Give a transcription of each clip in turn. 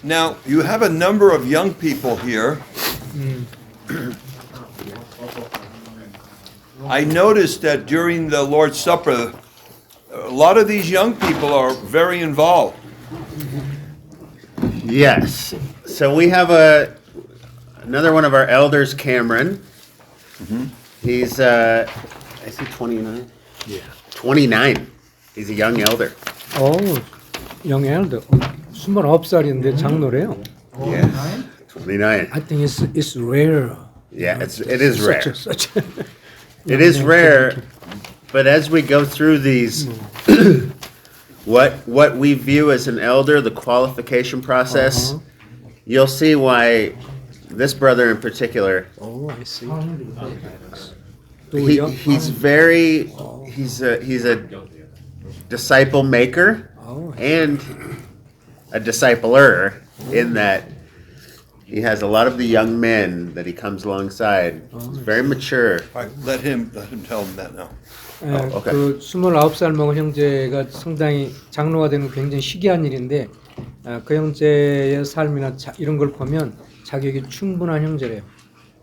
Now, you have a number of young people here. I noticed that during the Lord's Supper, a lot of these young people are very involved. Yes. So we have another one of our elders, Cameron. He's is he 29? Yeah. 29. He's a young elder. 영애도 29살인데 장로래요. Yes. 29. I think it's rare. Yeah, it is rare. Such It is rare, but as we go through these, what we view as an elder, the qualification process, you'll see why this brother in particular, Oh, I see. he's a disciple maker Oh, and a discipler in that he has a lot of the young men that he comes alongside. He's very mature. All right, let him tell them that now. okay. 그 29살 먹은 형제가 상당히 장로가 되는 거 굉장히 희귀한 일인데 그 형제의 삶이나 이런 걸 보면 자격이 충분한 형제래요.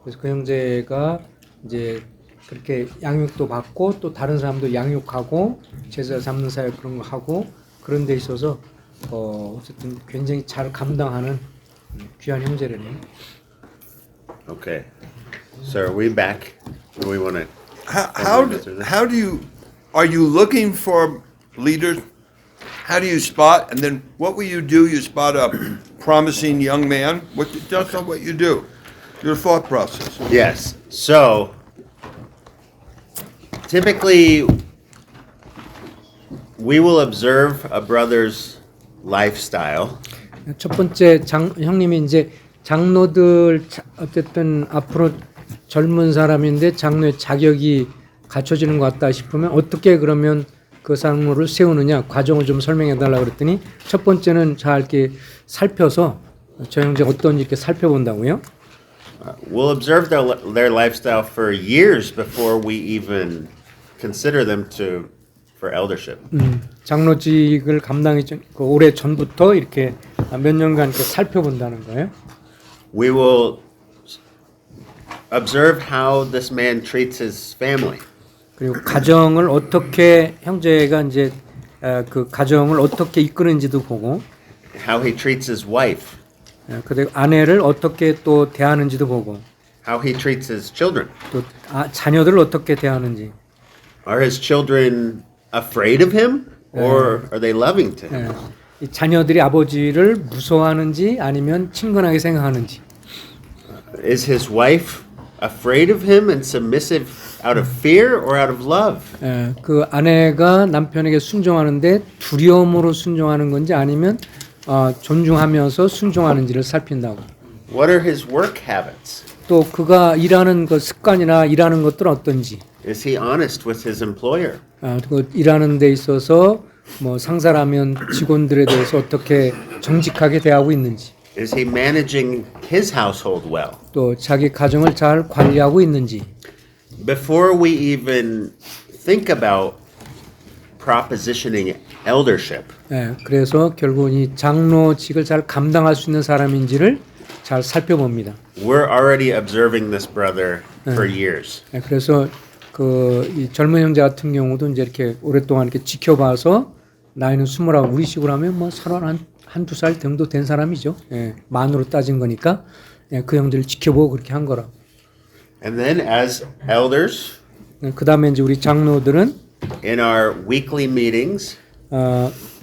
그래서 그 형제가 이제 그렇게 양육도 받고 또 다른 사람도 양육하고 제자 잡는 사역 그런 거 하고 그런 데 있어서 어쨌든 굉장히 잘 감당하는 귀한 형제래요. Okay. So are we back? Do we want to? How do you, are you looking for leaders? How do you spot, and then what will you do? You spot a promising young man? Tell us what you do, your thought process. Yes. So typically, we will observe a brother's lifestyle. 첫 번째 형님이 이제 장로들 어쨌든 앞으로 젊은 사람인데 장로의 자격이 갖춰지는 것 같다 싶으면 어떻게 그러면 그 장로를 세우느냐 과정을 좀 설명해 달라고 그랬더니 첫 번째는 잘 이렇게 살펴서 저 형제 어떤지 이렇게 살펴본다고요. We'll observe their lifestyle for years before we even consider them for eldership. 장로직을 감당이 그 오래 전부터 이렇게 몇 년간 이렇게 살펴본다는 거예요. We will observe how this man treats his family. 그리고 가정을 어떻게 형제가 이제 그 가정을 어떻게 이끄는지도 보고 How he treats his wife. 그리고 아내를 어떻게 또 대하는지도 보고 How he treats his children. 또 자녀들을 어떻게 대하는지. Are his children afraid of him or are they loving to him? 이 자녀들이 아버지를 무서워하는지 아니면 친근하게 생각하는지. Is his wife afraid of him and submissive out of fear or out of love? 그 아내가 남편에게 순종하는데 두려움으로 순종하는 건지 아니면 존중하면서 순종하는지를 살핀다고. What are his work habits? 또 그가 일하는 그 습관이나 일하는 것들은 어떤지. Is he honest with his employer? 그 일하는 데 있어서 뭐 상사라면 직원들에 대해서 어떻게 정직하게 대하고 있는지. Is he managing his household well? 또 자기 가정을 잘 관리하고 있는지. Before we even think about propositioning eldership, 그래서 결국 이 장로직을 잘 감당할 수 있는 사람인지를 잘 살펴봅니다. we're already observing this brother for years. 그래서 그 이 젊은 형제 같은 경우도 이제 이렇게 오랫동안 이렇게 지켜봐서 나이는 29, 우리 식으로 하면 뭐 서른 한두 살 정도 된 사람이죠. 만으로 따진 거니까 그 형제를 지켜보고 그렇게 한 거라. And then as elders, 그 다음에 이제 우리 장로들은 in our weekly meetings,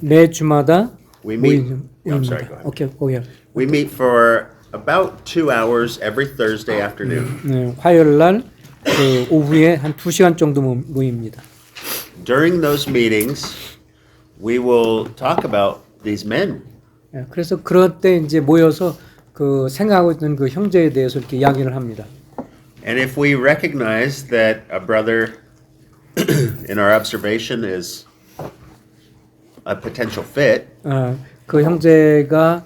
매 주마다 we meet. 모입니다. I'm sorry, go ahead. 오케이, 오케이. We meet for about 2 hours every Thursday afternoon. 화요일 날그 오후에 한 2시간 정도 모입니다. During those meetings, we will talk about these men. 그래서 그럴 때 이제 모여서 그 생각하고 있는 그 형제에 대해서 이렇게 이야기를 합니다. And if we recognize that a brother in our observation is a potential fit, 그 형제가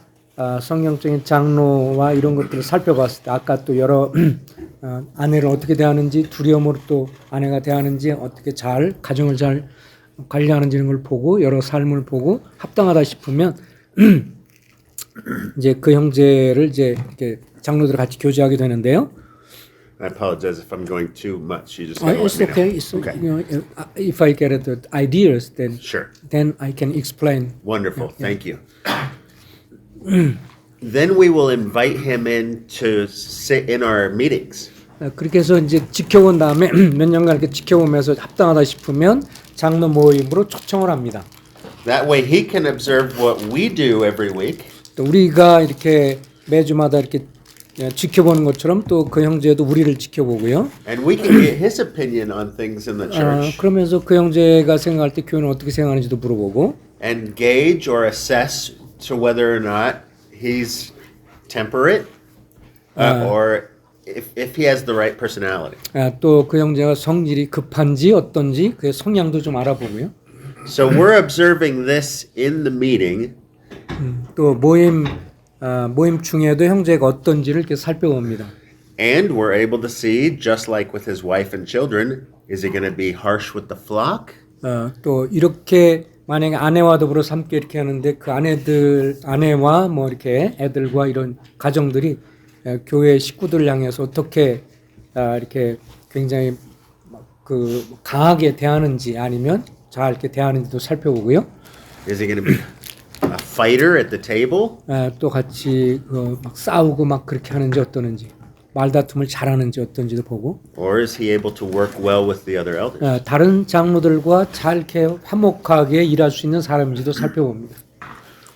성경적인 장로와 이런 것들을 살펴봤을 때 아까 또 여러 아내를 어떻게 대하는지 두려움으로 또 아내가 대하는지 어떻게 잘 가정을 잘 관리하는지 이런 걸 보고 여러 삶을 보고 합당하다 싶으면 이제 그 형제를 이제 이렇게 장로들 같이 교제하게 되는데요. I apologize if I'm going too much. You just gotta It's let me okay. know. It's, you know, if I get the ideas, Sure. then I can explain. Wonderful. Thank you. Then we will invite him in to sit in our meetings. 그렇게 해서 이제 지켜본 다음에 몇 년간 이렇게 지켜보면서 합당하다 싶으면 장로 모임으로 초청을 합니다. That way he can observe what we do every week. 또 우리가 이렇게 매주마다 이렇게 지켜보는 것처럼 또 그 형제도 우리를 지켜보고요. And we can get his opinion on things in the church 그러면서 그 형제가 생각할 때 교회는 어떻게 생각하는지도 물어보고 and gauge or assess to whether or not he's temperate or if he has the right personality. 또 그 형제가 성질이 급한지 어떤지 그 성향도 좀 알아보고요. So we're observing this in the meeting. 또 모임 중에도 형제가 어떤지를 이렇게 살펴봅니다. And we're able to see, just like with his wife and children, is he going to be harsh with the flock? 또 이렇게 만약에 아내와 더불어 함께 이렇게 하는데 그 아내와 뭐 이렇게 애들과 이런 가정들이 교회 식구들을 향해서 어떻게 이렇게 굉장히 그 강하게 대하는지 아니면 잘 이렇게 대하는지도 살펴보고요. Is he going to be a fighter at the table? 또 같이 막 싸우고 막 그렇게 하는지 어떠는지 말다툼을 잘하는지 어떤지도 보고 Or is he able to work well with the other elders? 다른 장로들과 잘 이렇게 화목하게 일할 수 있는 사람인지도 살펴봅니다.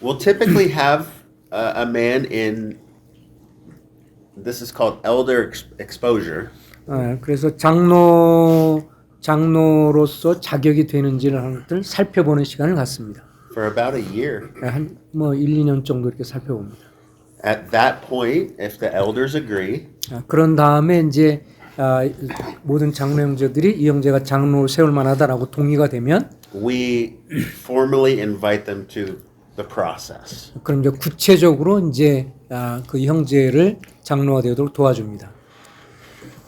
We'll typically have a man in, this is called elder exposure. 그래서 장로로서 자격이 되는지를 하는 것들 살펴보는 시간을 갖습니다. For about a year. 한 뭐 1, 2년 정도 이렇게 살펴봅니다. At that point, if the elders agree, 그런 다음에 이제 모든 장로 형제들이 이 형제가 장로를 세울 만하다라고 동의가 되면 we formally invite them to the process. 그럼 이제 구체적으로 이제 그 형제를 장로가 되도록 도와줍니다.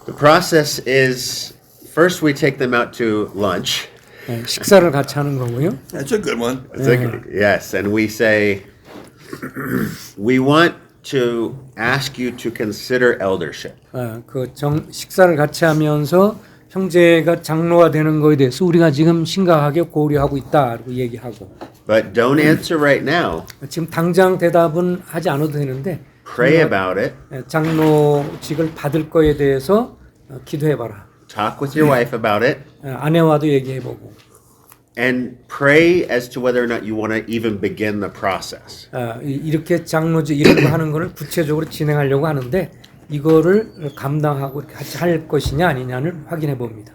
The process is first we take them out to lunch. 식사를 같이 하는 거고요. That's a good one. Yes, and we say we want to ask you to consider eldership. 식사를 같이 하면서 형제가 장로가 되는 거에 대해서 우리가 지금 심각하게 고려하고 있다고 얘기하고. But don't answer right now. 지금 당장 대답은 하지 않아도 되는데 Pray about it. 장로직을 받을 거에 대해서 기도해봐라. Talk with your wife about it. 아내와도 얘기해보고. And pray as to whether or not you want to even begin the process. 이렇게 장로직 이런 거 하는 거를 구체적으로 진행하려고 하는데 이거를 감당하고 같이 할 것이냐 아니냐를 확인해 봅니다.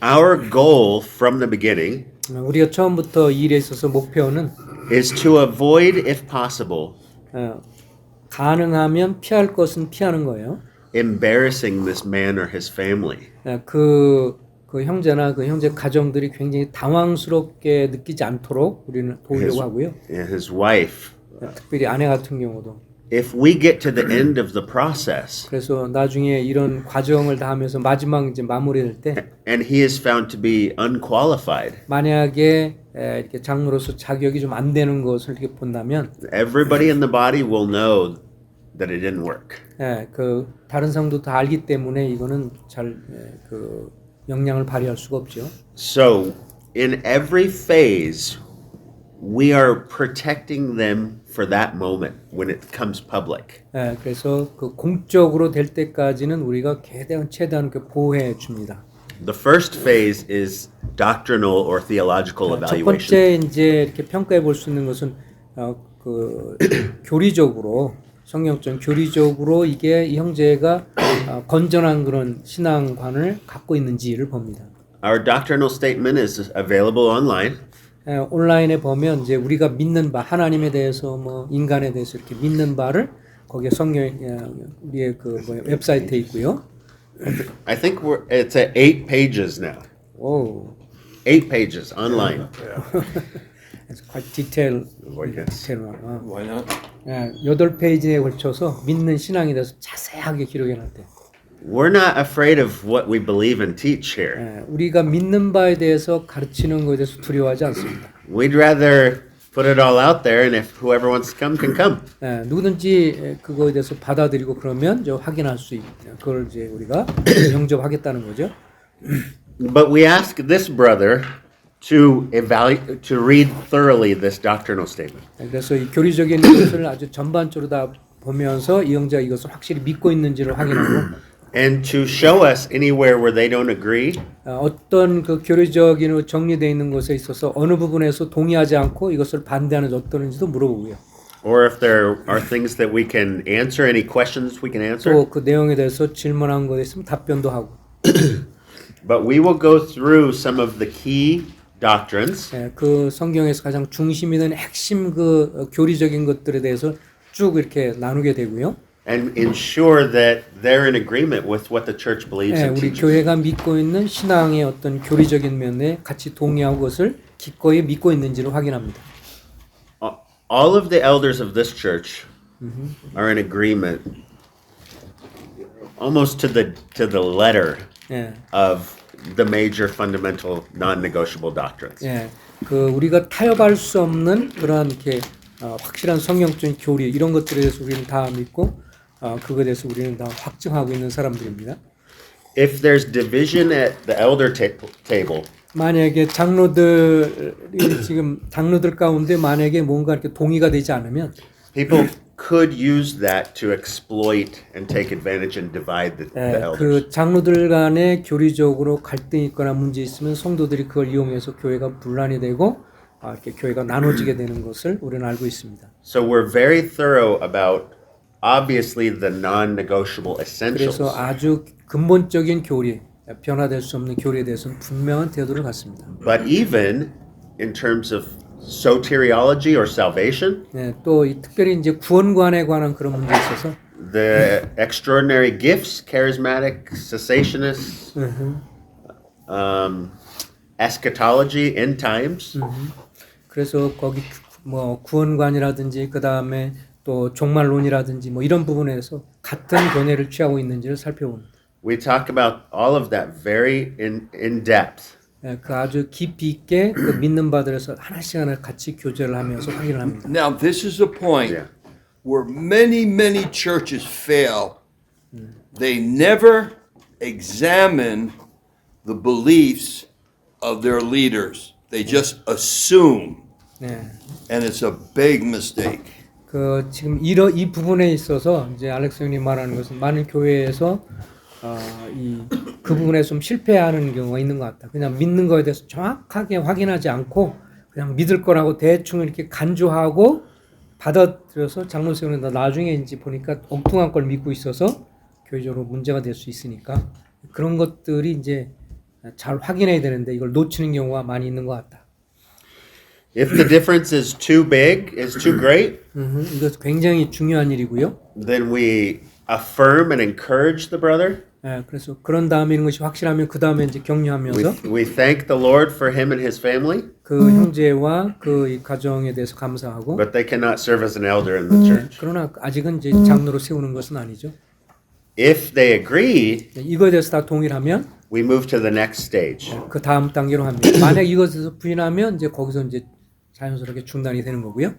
Our goal from the beginning 우리가 처음부터 이 일에 있어서 목표는 is to avoid, if possible, 가능하면 피할 것은 피하는 거예요. embarrassing this man or his family. 그 형제나 그 형제 가정들이 굉장히 당황스럽게 느끼지 않도록 우리는 도우려고 하고요. His wife. 특별히 아내 같은 경우도. If we get to the end of the process 그래서 나중에 이런 과정을 다 하면서 마지막 이제 마무리될 때 and he is found to be unqualified, 만약에 이렇게 장로로서 자격이 좀 안 되는 것을 이렇게 본다면 everybody in the body will know that it didn't work. 그 다른 성도 다 알기 때문에 이거는 잘 그 영향을 발휘할 수가 없죠. So, in every phase, we are protecting them for that moment when it becomes public. 그래서 그 공적으로 될 때까지는 우리가 최대한 그 보호해 줍니다. The first phase is doctrinal or theological 첫 evaluation. 번째 이제 이렇게 평가해 볼 수 있는 것은 그 교리적으로 성경적 교리적으로 이게 이 형제가 건전한 그런 신앙관을 갖고 있는지를 봅니다. Our doctrinal statement is available online. 온라인에 보면 이제 우리가 믿는 바 하나님에 대해서 뭐 인간에 대해서 이렇게 믿는 바를 거기에 성경 우리의 그 웹사이트에 있고요. I think it's at 8 pages now. 오. 8 pages online. It's quite detailed. Yes. Why not? 8페이지에 걸쳐서 믿는 신앙에 대해서 자세하게 기록해 놨대요. We're not afraid of what we believe and teach here. 우리가 믿는 바에 대해서 가르치는 것에 대해서 두려워하지 않습니다. We'd rather put it all out there, and if whoever wants to come can come. 예, 누구든지 그거에 대해서 받아들이고 그러면 저 확인할 수 있는 그걸 이제 우리가 영접하겠다는 거죠. But we ask this brother to read thoroughly this doctrinal statement. 그래서 이 교리적인 것을 아주 전반적으로 다 보면서 이 형제가 이것을 확실히 믿고 있는지를 확인하고 And to show us anywhere where they don't agree, 어떤 그 교리적인 정리되어 있는 것에 있어서 어느 부분에서 동의하지 않고 이것을 반대하는 어떤지도 물어보고요. or if there are things that we can answer, any questions we can answer. 또 그 내용에 대해서 질문한 것에 있으면 답변도 하고. But we will go through some of the key doctrines. 예, 그 성경에서 가장 중심이 되는 핵심 그 교리적인 것들에 대해서 쭉 이렇게 나누게 되고요. And ensure that they're in agreement with what the church believes 예, and 우리 teaches. 교회가 믿고 있는 신앙의 어떤 교리적인 면에 같이 동의하고 그것을 기꺼이 믿고 있는지를 확인합니다. All of the elders of this church are in agreement, almost to the letter 예, of the major fundamental non-negotiable doctrines. 예, 그 우리가 타협할 수 없는 그러한 이렇게 확실한 성경적인 교리 이런 것들에 대해서 우리는 다 믿고 그거에 대해서 우리는 다 확증하고 있는 사람들입니다. If there's division at the elder table, 만약에 장로들이 지금 장로들 가운데 만약에 뭔가 이렇게 동의가 되지 않으면 people could use that to exploit and take advantage and divide the elders. 그 장로들 간에 교리적으로 갈등이 있거나 문제 있으면 성도들이 그걸 이용해서 교회가 분란이 되고 이렇게 교회가 나눠지게 되는 것을 우리는 알고 있습니다. So we're very thorough about obviously the non-negotiable essentials. 그래서 아주 근본적인 교리, 변화될 수 없는 교리에 대해서는 분명한 태도를 갖습니다. But even in terms of soteriology or salvation, 네, 또 특별히 이제 구원관에 관한 그런 문제에 있어서 the extraordinary gifts, charismatic, cessationists, eschatology, end times, 그래서 거기 뭐 구원관이라든지 그 다음에 또 종말론이라든지 뭐 이런 부분에서 같은 견해를 취하고 있는지를 살펴봅니다. we talk about all of that very in depth. 예, 그 아주 깊이 있게 그 믿는 바들에서 하나씩 하나 같이 교제를 하면서 확인을 합니다. Now, this is a point Yeah. where many churches fail. They never examine the beliefs of their leaders. They just assume, 네. and it's a big mistake. 그 지금 이 부분에 있어서 이제 알렉스 형님 말하는 것은 많은 교회에서 그 부분에 좀 실패하는 경우가 있는 것 같다. 그냥 믿는 거에 대해서 정확하게 확인하지 않고 그냥 믿을 거라고 대충 이렇게 간주하고 받아들여서 장로 세우는데 나중에 이제 보니까 엉뚱한 걸 믿고 있어서 교회적으로 문제가 될 수 있으니까 그런 것들이 이제 잘 확인해야 되는데 이걸 놓치는 경우가 많이 있는 것 같다. If the difference is too big, is too great, 이것 굉장히 중요한 일이고요. then we affirm and encourage the brother. 예, 그래서 그런 다음에 이런 것이 확실하면 그 다음에 이제 격려하면서 We thank the Lord for him and his family, 그 형제와 그 이 가정에 대해서 감사하고 but they cannot serve as an elder in the church. 그러나 아직은 이제 장로로 세우는 것은 아니죠. If they agree, 이거에 대해서 다 동일하면 we move to the next stage. 그 다음 단계로 합니다. 만약 이것에서 부인하면 이제 거기서 이제 자연스럽게 중단이 되는 거고요.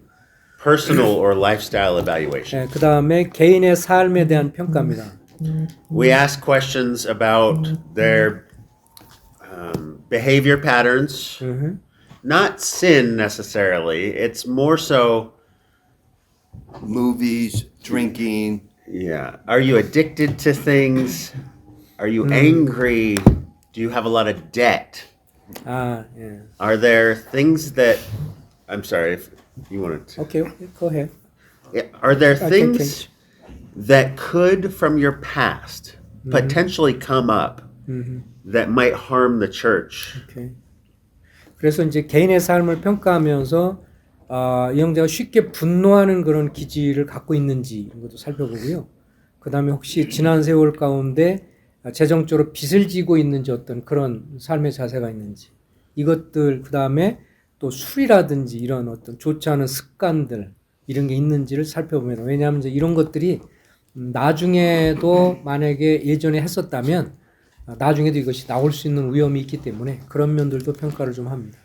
Personal or lifestyle evaluation. 그 다음에 개인의 삶에 대한 평가입니다. We ask questions about their behavior patterns, not sin necessarily. It's more so, Movies, drinking. yeah. Are you addicted to things? Are you angry? Do you have a lot of debt? 예. Are there things that, I'm sorry if you wanted to. 오케이, go ahead. Are there can things that could, from your past, potentially come up that might harm the church? 오케이. 그래서 이제 개인의 삶을 평가하면서 이 형제가 쉽게 분노하는 그런 기질을 갖고 있는지 이런 것도 살펴보고요. 그 다음에 혹시 지난 세월 가운데 재정적으로 빚을 지고 있는지 어떤 그런 삶의 자세가 있는지 이것들 그 다음에 또 술이라든지 이런 어떤 좋지 않은 습관들 이런 게 있는지를 살펴보면 왜냐하면 이제 이런 것들이 나중에도 만약에 예전에 했었다면 나중에도 이것이 나올 수 있는 위험이 있기 때문에 그런 면들도 평가를 좀 합니다.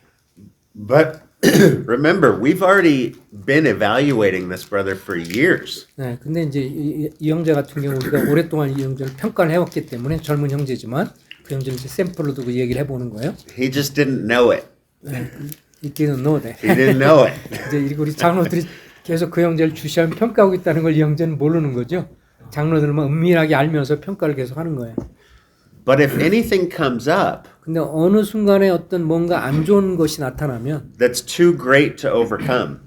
But Remember, we've already been evaluating this brother for years. 네, 근데 이제 이 형제 같은 경우 우리가 오랫동안 이 형제를 평가를 해왔기 때문에 젊은 형제지만 그 형제를 이제 샘플로 두고 얘기를 해보는 거예요. He just didn't know it. He didn't know that. He didn't know it. 이제 우리 장로들이 계속 그 형제를 주시하면 평가하고 있다는 걸 이 형제는 모르는 거죠. 장로들만 은밀하게 알면서 평가를 계속 하는 거예요. But if anything comes up 근데 어느 순간에 어떤 뭔가 안 좋은 것이 나타나면 that's too great to overcome,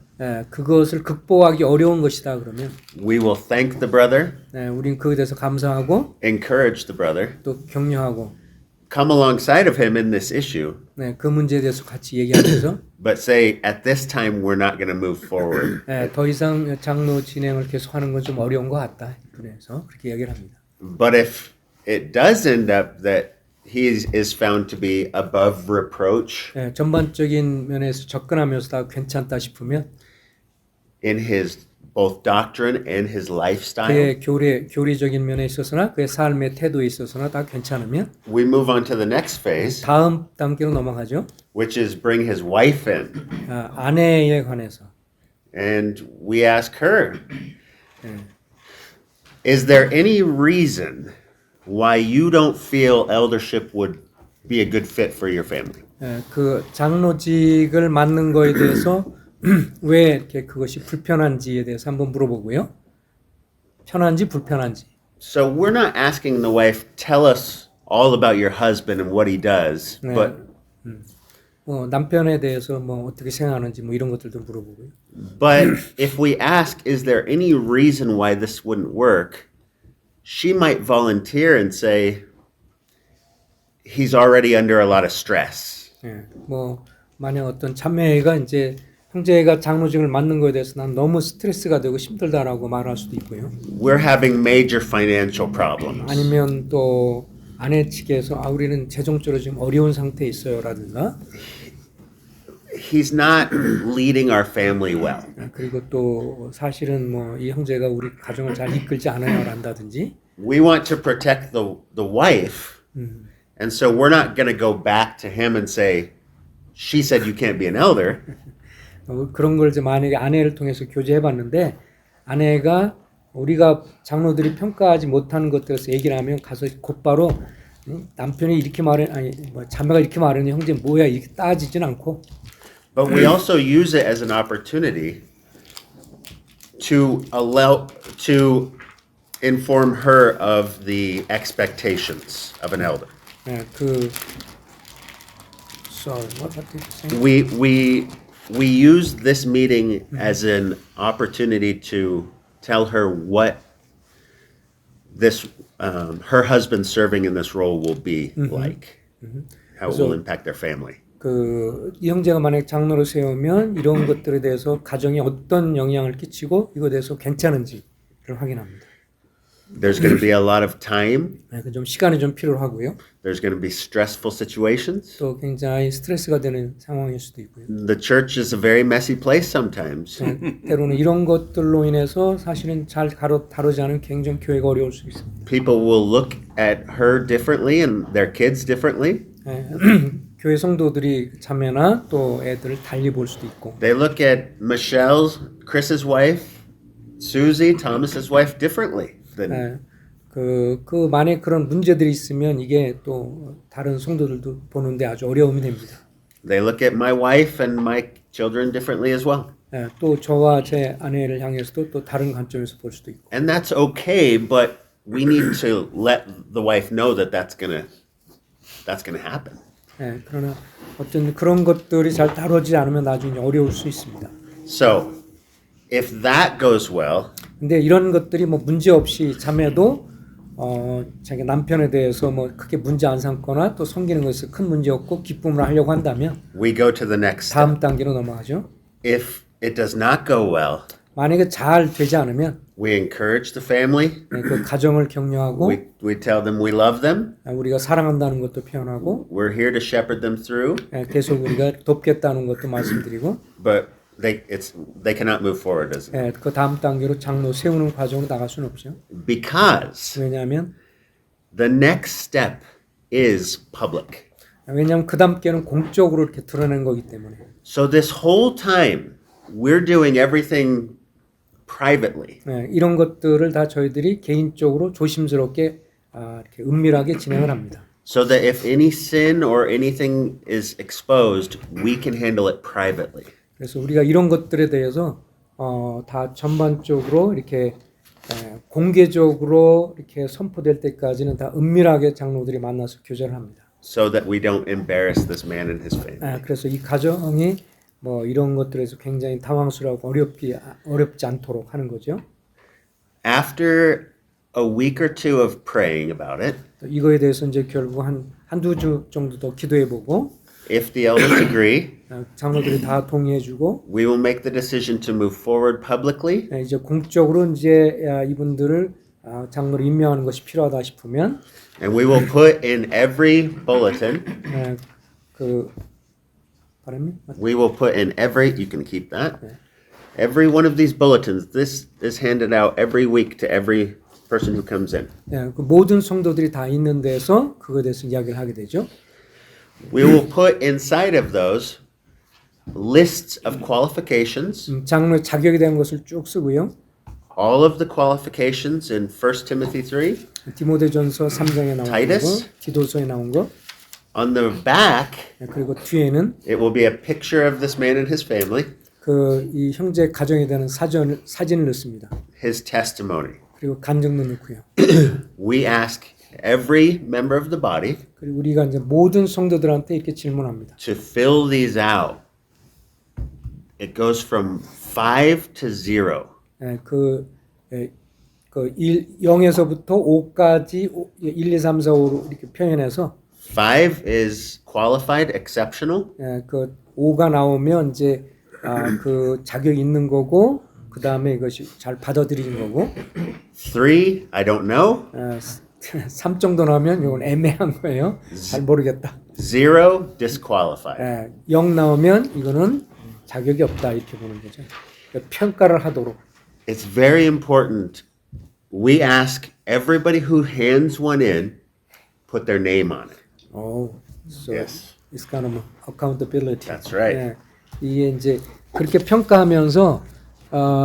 그것을 극복하기 어려운 것이다 그러면 we will thank the brother, 우린 그에 대해서 감사하고 encourage the brother, 또 격려하고 come alongside of him in this issue, 그 문제에 대해서 같이 얘기하면서 but say, at this time, we're not going to move forward. 더 이상 장로 진행을 계속하는 건 좀 어려운 것 같다. 그래서 그렇게 얘기를 합니다. But if it does end up that he is found to be above reproach 전반적인 면에서 접근하면서 다 괜찮다 싶으면 in his both doctrine and his lifestyle, 그의 교리적인 면에 있어서나 그의 삶의 태도에 있어서나 다 괜찮으면 we move on to the next phase, 다음 단계로 넘어가죠. which is bring his wife in. 아내에 관해서 And we ask her, is there any reason why you don't feel eldership would be a good fit for your family? 그 장로직을 맡는 거에 대해서 왜 이렇게 그것이 불편한지에 대해서 한번 물어보고요. 편한지 불편한지. So we're not asking the wife, tell us all about your husband and what he does, but 남편에 대해서 뭐 어떻게 생각하는지 뭐 이런 것들도 물어보고요. but if we ask, is there any reason why this wouldn't work? She might volunteer and say, he's already under a lot of stress. 뭐 만약 어떤 자매가 이제 형제가 장로직을 맡는 거에 대해서 난 너무 스트레스가 되고 힘들다라고 말할 수도 있고요. We're having major financial problems. 아니면 또 아내 측에서 우리는 재정적으로 지금 어려운 상태에 있어요라든가. He's not leading our family well. 그리고 또 사실은 뭐 이 형제가 우리 가정을 잘 이끌지 않아요란다든지. We want to protect the wife, and so we're not going to go back to him and say, she said you can't be an elder. 그런 걸 이제 만약에 아내를 통해서 교제해봤는데 아내가 우리가 장로들이 평가하지 못하는 것들에서 얘기를 하면 가서 곧바로 남편이 이렇게 말해 아니 뭐 자매가 이렇게 말하는 형제 뭐야 이렇게 따지진 않고. But we also use it as an opportunity to inform her of the expectations of an elder. Sorry, what did you say? We use this meeting as an opportunity to tell her what this her husband serving in this role will be like, how it will impact their family. 이 형제가 만약 장로를 세우면 이런 것들에 대해서 가정에 어떤 영향을 끼치고 이거에 대해서 괜찮은지를 확인합니다. There's going to be a lot of time. 좀 시간이 좀 필요하고요. There's going to be stressful situations. 또 굉장히 스트레스가 되는 상황일 수도 있고요. The church is a very messy place sometimes. 때로는 이런 것들로 인해서 사실은 잘 다루지 않은 굉장히 교회가 어려울 수 있습니다. People will look at her differently and their kids differently. 교회 성도들이 자매나 또 애들을 달리 볼 수도 있고. They look at Michelle's, Chris's wife, Susie, Thomas's wife differently. 그 만에 그런 문제들이 있으면 이게 또 다른 성도들도 보는데 아주 어려움이 됩니다. They look at my wife and my children differently as well. 또 저와 제 아내를 향해서도 또 다른 관점에서 볼 수도 있고. And that's okay, but we need to let the wife know that that's gonna happen. 그러나 어떤 그런 것들이 잘 다루지 않으면 나중에 어려울 수 있습니다. So, if that goes well, 근데 이런 것들이 뭐 문제 없이 자매도 자기 남편에 대해서 뭐 크게 문제 안 삼거나 또 섬기는 것에 큰 문제 없고 기쁨을 하려고 한다면 we go to the next step. 다음 단계로 넘어가죠. If it does not go well, 만약에 잘 되지 않으면 we encourage the family. 그 가정을 격려하고 We tell them we love them. 우리가 사랑한다는 것도 표현하고 We're here to shepherd them through. 계속 우리가 돕겠다는 것도 말씀드리고 But they cannot move forward as 그 다음 단계로 장로 세우는 과정으로 나갈 수는 없죠. because 왜냐하면 the next step is public. 왜냐하면 그 다음께는 공적으로 이렇게 드러낸 거기 때문에. So this whole time, we're doing everything privately. 네, 이런 것들을 다 저희들이 개인적으로 조심스럽게 이렇게 은밀하게 진행을 합니다. So that if any sin or anything is exposed, we can handle it privately. 그래서 우리가 이런 것들에 대해서 다 전반적으로 이렇게 공개적으로 이렇게 선포될 때까지는 다 은밀하게 장로들이 만나서 교제를 합니다. So that we don't embarrass this man and his family. 그래서 이 가정이 뭐 이런 것들에서 굉장히 당황스러워하고 어렵지 않도록 하는 거죠. After a week or two of praying about it, 이거에 대해서 이제 결국 한두 주 정도 더 기도해보고 if the elders agree, 장로들이 다 동의해주고 we will make the decision to move forward publicly. 이제 공적으로 이제 이분들을 장로로 임명하는 것이 필요하다 싶으면 And we will put in every bulletin, 그 바람이 we will put in every, you can keep that, every one of these bulletins, this is handed out every week to every person who comes in. 그 모든 성도들이 다 있는 데서 그거에 대해서 이야기를 하게 되죠. We will put inside of those lists of qualifications, 장로의 자격에 대한 것을 쭉 쓰고요. all of the qualifications in 1 Timothy 3. 디모데전서 3장에 나온 Titus? 거, 디도서에 나온 거, On the back, 그리고 뒤에는 it will be a picture of this man and his family, 이 형제 가정에 대한 사진을 넣습니다. his testimony. 그리고 간증도 넣고요. We ask every member of the body 그리고 우리가 이제 모든 성도들한테 이렇게 질문합니다. to fill these out. It goes from 5 to 0. 그 0에서부터 5까지 1, 2, 3, 4, 5로 이렇게 표현해서 5 is qualified, exceptional. 그 5가 나오면 이제 그 자격이 있는 거고 그 다음에 이것이 잘 받아들이는 거고 3, I don't know. 3 정도 나오면 이건 애매한 거예요. 잘 모르겠다. 0, disqualified. 0 나오면 이거는 자격이 없다 이렇게 보는 거죠. 그러니까 평가를 하도록. It's very important. We ask everybody who hands one in, put their name on it. So Yes. it's kind of accountability. That's right. 이게 이제 그렇게 평가하면서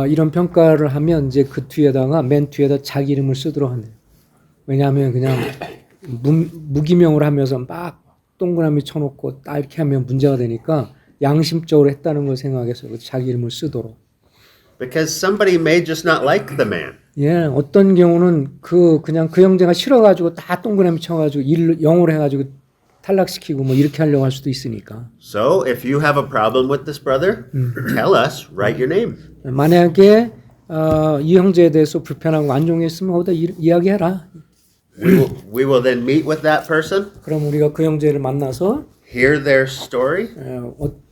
이런 평가를 하면 이제 그 뒤에다가 맨 뒤에다 자기 이름을 쓰도록 하네요. 왜냐하면 그냥 무기명으로 하면서 막 동그라미 쳐놓고 딱 이렇게 하면 문제가 되니까 양심적으로 했다는 걸 생각해서 자기 이름을 쓰도록. Because somebody may just not like the man. 어떤 경우는 그냥 그 형제가 싫어가지고 다 동그라미 쳐가지고 영어로 해가지고 탈락시키고 뭐 이렇게 하려고 할 수도 있으니까. So if you have a problem with this brother, tell us, write your name. 만약에 이 형제에 대해서 불편하고 안 좋아했으면 거기다 이야기해라. We will then meet with that person, 그럼 우리가 그 형제를 만나서 hear their story,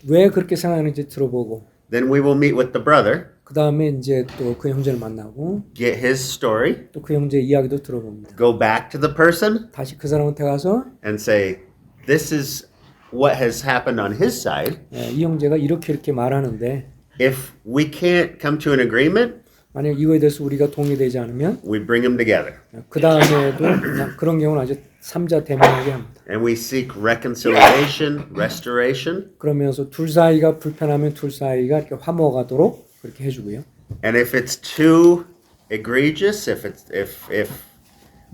왜 그렇게 생각하는지 들어보고 then we will meet with the brother, 그 다음에 이제 또 그 형제를 만나고 get his story, 또 그 형제의 이야기도 들어봅니다. go back to the person 다시 그 사람한테 가서 and say, this is what has happened on his side. 이 형제가 이렇게 말하는데 If we can't come to an agreement, 만약 이거에 대해서 우리가 동의되지 않으면 we bring them together 그 다음에도 그냥 그런 경우는 아주 삼자 대면하게 합니다. and we seek reconciliation, restoration. 그러면서 둘 사이가 불편하면 둘 사이가 이렇게 화목하도록 그렇게 해주고요. And if it's too egregious, if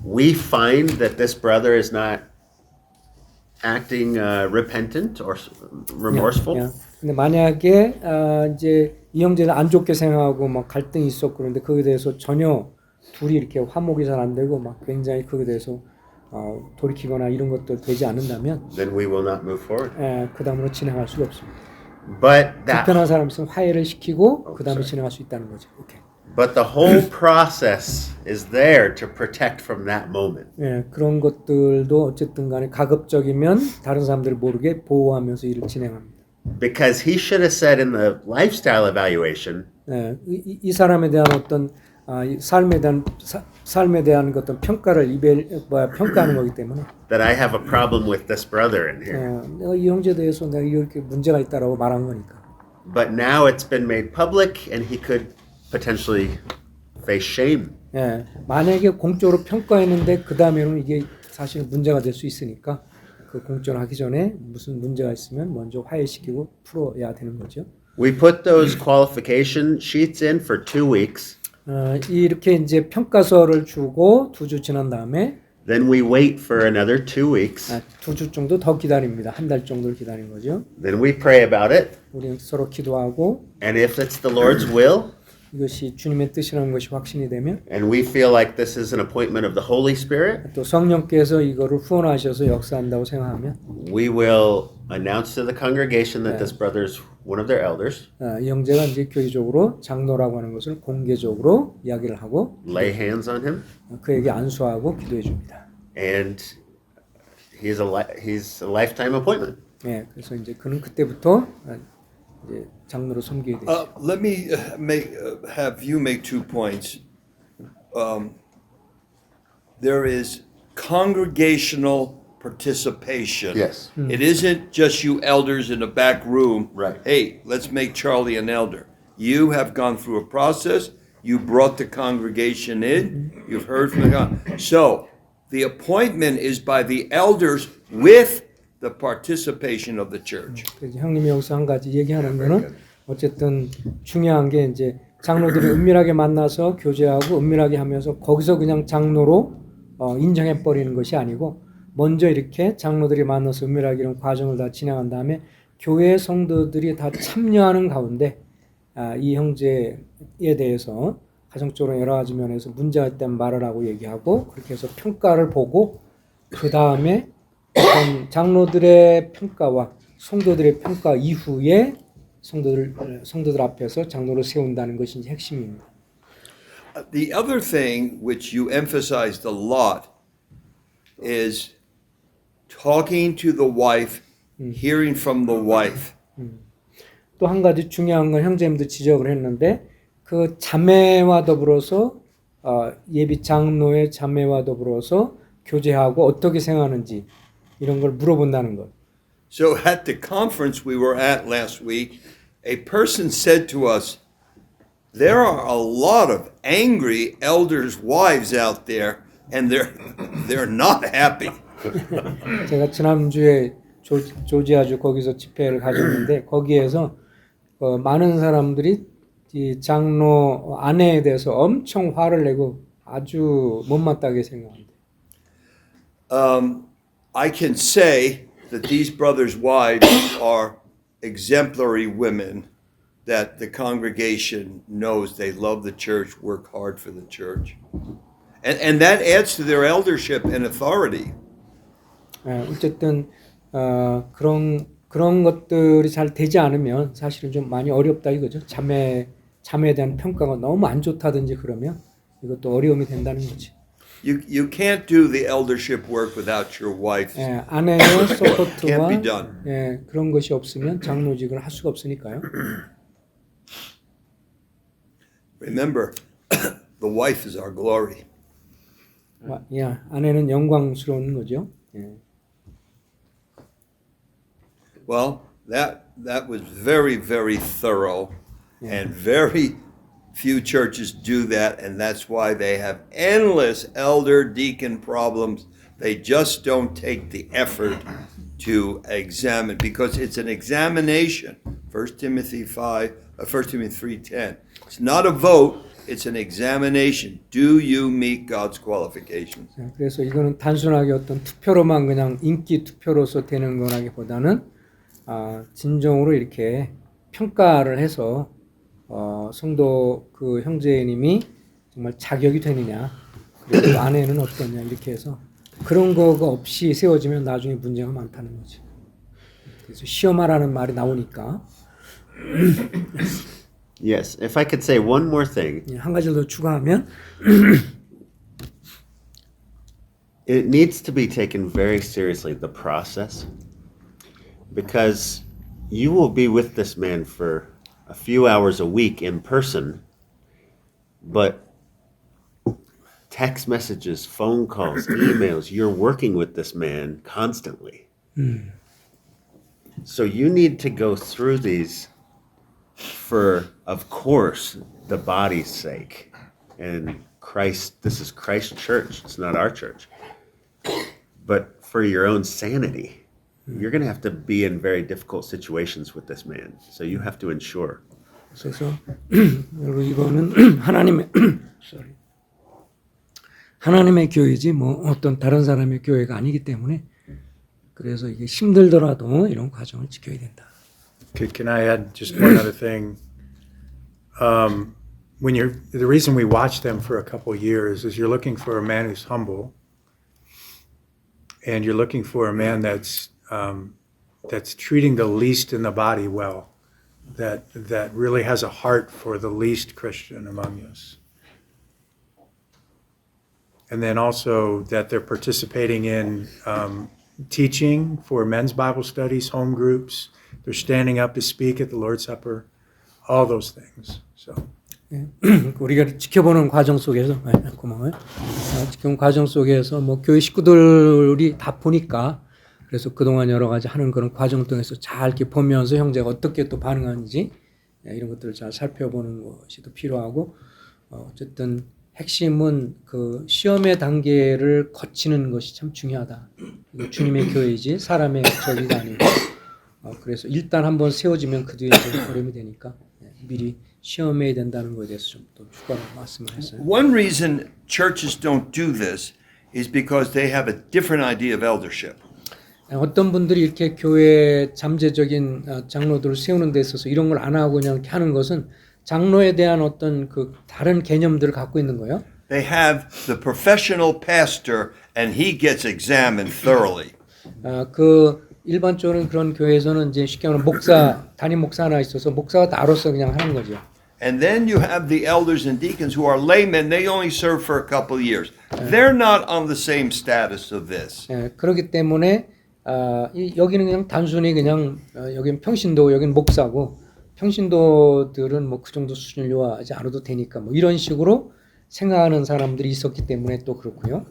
we find that this brother is not acting repentant or remorseful, 근데 만약에 이제 이 형제는 안 좋게 생각하고 막 갈등이 있었고 그런데 거기에 대해서 전혀 둘이 이렇게 화목이 잘 안 되고 막 굉장히 거기에 대해서 돌이키거나 이런 것들 되지 않는다면 then we will not move forward. 그 다음으로 진행할 수가 없습니다. But 불편한 사람 있으면 화해를 시키고 그 다음에 진행할 수 있다는 거죠. 오케이. But the whole process is there to protect from that moment. 그런 것들도 어쨌든 간에 가급적이면 다른 사람들을 모르게 보호하면서 일을 진행합니다. Because he should have said in the lifestyle evaluation, 이 사람에 대한 어떤 삶에 대한 어떤 평가를 평가하는 거기 때문에 that I have a problem with this brother in here. 내가 이 형제에 대해서 내가 이렇게 문제가 있다라고 말한 거니까. But now it's been made public and he could potentially face shame. 만약에 공적으로 평가했는데 그 다음에는 이게 사실 문제가 될 수 있으니까 그 공천하기 전에 무슨 문제가 있으면 먼저 화해시키고 풀어야 되는 거죠. We put those qualification sheets in for 2 weeks. 이렇게 이제 평가서를 주고 2주 지난 다음에 Then we wait for another 2 weeks. 2주 정도 더 기다립니다. 한 달 정도를 기다린 거죠. Then we pray about it. 우리는 서로 기도하고 And if it's the Lord's will, 이것이 주님의 뜻이라는 것이 확신이 되면 and we feel like this is an appointment of the Holy Spirit, 또 성령께서 이거를 후원하셔서 역사한다고 생각하면 we will announce to the congregation that this brother is one of their elders, 이 형제가 이제 교회적으로 장로라고 하는 것을 공개적으로 이야기를 하고 lay hands on him, 그에게 안수하고 기도해 줍니다. and he's a lifetime appointment. 예, 그래서 이제 그는 그때부터 이제 장로로 섬기게 되죠. Let me have you make 2 points. There is congregational participation. Yes. It isn't just you elders in the back room. Right. Hey, let's make Charlie an elder. You have gone through a process. You brought the congregation in. You've heard from the God. So the appointment is by the elders with the participation of the church. 그래서 형님이 여기서 한 가지 얘기하는 거는 어쨌든 중요한 게 이제 장로들이 은밀하게 만나서 교제하고 은밀하게 하면서 거기서 그냥 장로로 인정해 버리는 것이 아니고 먼저 이렇게 장로들이 만나서 은밀하게 이런 과정을 다 진행한 다음에 교회 성도들이 다 참여하는 가운데 이 형제에 대해서 가정적으로 여러 가지 면에서 문제가 있다면 말을 하고 얘기하고 그렇게 해서 평가를 보고 그 다음에 장로들의 평가와 성도들의 평가 이후에 성도들 앞에서 장로를 세운다는 것이 이제 핵심입니다. The other thing which you emphasized a lot is talking to the wife, hearing from the wife. 또 한 가지 중요한 건 형제님도 지적을 했는데 그 자매와 더불어서 예비 장로의 자매와 더불어서 교제하고 어떻게 생각하는지 이런 걸 물어본다는 것. So at the conference we were at last week, a person said to us, there are a lot of angry elders' wives out there, and they're not happy. 제가 지난주에 조지아주 거기서 집회를 가졌는데 거기에서 많은 사람들이 이 장로 아내에 대해서 엄청 화를 내고 아주 못마땅하게 생각합니다. I can say that these brothers' wives are exemplary women that the congregation knows they love the church, work hard for the church. And that adds to their eldership and authority. 어쨌든 그런 것들이 잘 되지 않으면 사실은 좀 많이 어렵다 이거죠. 자매에 대한 평가가 너무 안 좋다든지 그러면 이것도 어려움이 된다는 거지. You can't do the eldership work without your wife. 아내의 서포트와 Can't be done. 그런 것이 없으면 장로직을 할 수가 없으니까요. Remember, the wife is our glory. 아내는 영광스러운 거죠. Well, that was very, very thorough, and very few churches do that, and that's why they have endless elder deacon problems. They just don't take the effort to examine, because it's an examination. 1 Timothy 3:10. It's not a vote, it's an examination. Do you meet God's qualifications? 그래서 이거는 단순하게 어떤 투표로만 그냥 인기 투표로서 되는 거라기보다는 진정으로 이렇게 평가를 해서 성도 그 형제님이 정말 자격이 되느냐, 그리고 아내는 어떠냐 이렇게 해서 그런 거가 없이 세워지면 나중에 문제가 많다는 거죠. 그래서 시험하라는 말이 나오니까. Yes, if I could say one more thing. 한 가지 더 추가하면 It needs to be taken very seriously, the process, because you will be with this man for a few hours a week in person, but text messages, phone calls, emails, you're working with this man constantly. So you need to go through these for, of course, the body's sake. And Christ, this is Christ's church, it's not our church. But for your own sanity. you're going to have to be in very difficult situations with this man. So you have to ensure. 그래서 그리고 이거는 sorry. 하나님의 교회지 뭐 어떤 다른 사람의 교회가 아니기 때문에 그래서 이게 힘들더라도 이런 과정을 지켜야 된다. Can I add just one other thing? When the reason we watch them for a couple of years is you're looking for a man who's humble, and you're looking for a man that's treating the least in the body well, that really has a heart for the least Christian among us. And then also that they're participating in teaching for men's Bible studies, home groups. They're standing up to speak at the Lord's Supper, all those things. So. 우리가 지켜보는 과정 속에서 고마워요. 지켜보는 과정 속에서 뭐 교회 식구들이 다 보니까 그래서 그동안 여러 가지 하는 그런 과정 통해서 잘 이렇게 보면서 형제가 어떻게 또 반응하는지 이런 것들을 잘 살펴보는 것이 또 필요하고 어쨌든 핵심은 그 시험의 단계를 거치는 것이 참 중요하다. 이거 주님의 교회이지 사람의 저기가 아니고 그래서 일단 한번 세워지면 그 뒤에 이제 어려움이 되니까 미리 시험해야 된다는 것에 대해서 좀 또 추가로 말씀을 했어요. One reason churches don't do this is because they have a different idea of eldership. 어떤 분들이 이렇게 교회 잠재적인 장로들을 세우는 데 있어서 이런 걸 안 하고 그냥 이렇게 하는 것은 장로에 대한 어떤 그 다른 개념들을 갖고 있는 거예요. They have the professional pastor and he gets examined thoroughly. 그 일반적으로는 그런 교회에서는 이제 쉽게 말하면 목사, 담임 목사 하나 있어서 목사가 나로서 그냥 하는 거죠. And then you have the elders and deacons who are laymen. They only serve for a couple of years. They're not on the same status of this. 그렇기 때문에 여기는 그냥 단순히 그냥 여기는 평신도, 여기는 목사고 평신도들은 뭐 그 정도 수준을 요하지 않아도 되니까 뭐 이런 식으로 생각하는 사람들이 있었기 때문에 또 그렇고요.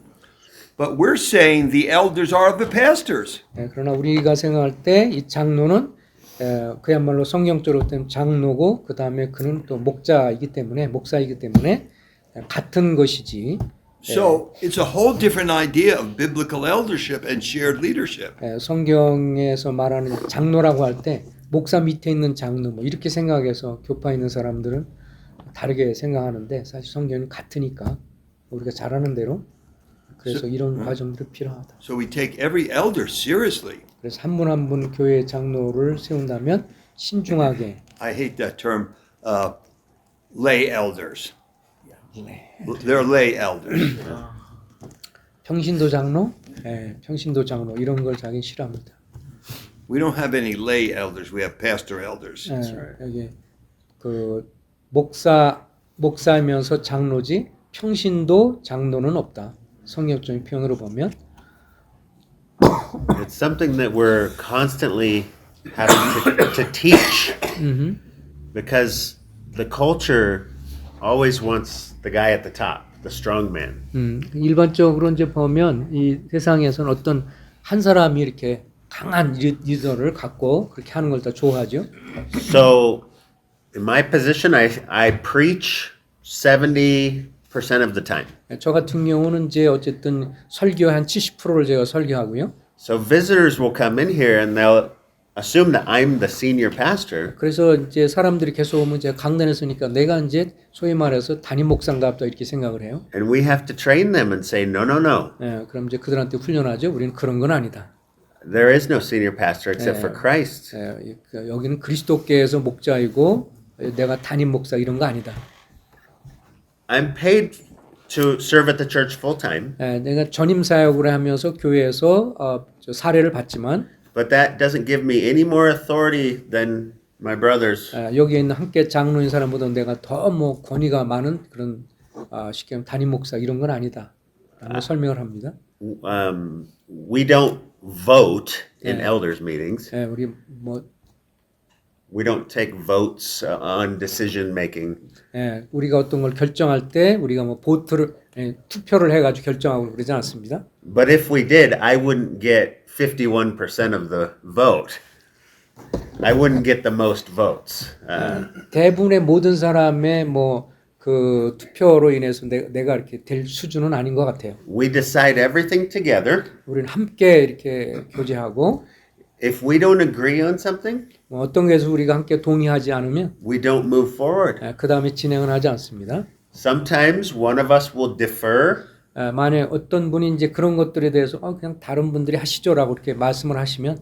But we're saying the elders are the pastors. 그러나 우리가 생각할 때 이 장로는 그야말로 성경적으로 된 장로고 그 다음에 그는 또 목사이기 때문에 같은 것이지. So it's a whole different idea of biblical eldership and shared leadership. 성경에서 말하는 장로라고 할 때 목사 밑에 있는 장로 뭐 이렇게 생각해서 교파에 있는 사람들은 다르게 생각하는데 사실 성경은 같으니까 우리가 잘하는 대로 그래서 이런 과정들이 필요하다. So we take every elder seriously. 그래서 한 분 한 분 교회 장로를 세운다면 신중하게. I hate that term, lay elders. They're lay elders. 평신도 장로, 평신도 장로 이런 걸 자기는 싫어합니다. We don't have any lay elders. We have pastor elders. 여기 그 목사이면서 장로지 평신도 장로는 없다. 성경적인 표현으로 보면. It's something that we're constantly having to teach because the culture always wants the guy at the top, the strong man. 일반적으로 이제 보면 이 세상에서는 어떤 한 사람이 이렇게 강한 리더를 갖고 그렇게 하는 걸 다 좋아하죠. So in my position, I preach 70% of the time. 저 같은 경우는 이제 어쨌든 설교 한 70%를 제가 설교하고요. So visitors will come in here and they'll assume that I'm the senior pastor. 그래서 이제 사람들이 계속 오면 제가 강단에 서니까 내가 이제 소위 말해서 담임 목사인가 보다 이렇게 생각을 해요. And we have to train them and say, no, no, no. 그럼 이제 그들한테 훈련하죠. 우리는 그런 건 아니다. There is no senior pastor except for Christ. 여기는 그리스도께서 목자이고 내가 담임 목사 이런 거 아니다. I'm paid to serve at the church full time. 내가 전임 사역을 하면서 교회에서 사례를 받지만 But that doesn't give me any more authority than my brothers. 여기에 있는 함께 장로인 사람보다 내가 더 뭐 권위가 많은 그런 쉽게 말하면 담임 목사 이런 건 아니다. 라고 설명을 합니다. We don't vote in elders meetings. 우리 뭐 We don't take votes on decision making. 우리가 어떤 걸 결정할 때 우리가 뭐 투표를 해가지고 결정하고 그러지 않습니다. But if we did, I wouldn't get 51% of the vote. I wouldn't get the most votes. 대부분의 모든 사람의 뭐 그 투표로 인해서 내가 이렇게 될 수준은 아닌 것 같아요. We decide everything together. 우리는 함께 이렇게 교제하고 If we don't agree on something, 뭐 어떤 것에서 우리가 함께 동의하지 않으면 we don't move forward. 그 다음에 진행을 하지 않습니다. Sometimes one of us will defer, 만약 어떤 분이 이제 그런 것들에 대해서 그냥 다른 분들이 하시죠라고 이렇게 말씀을 하시면,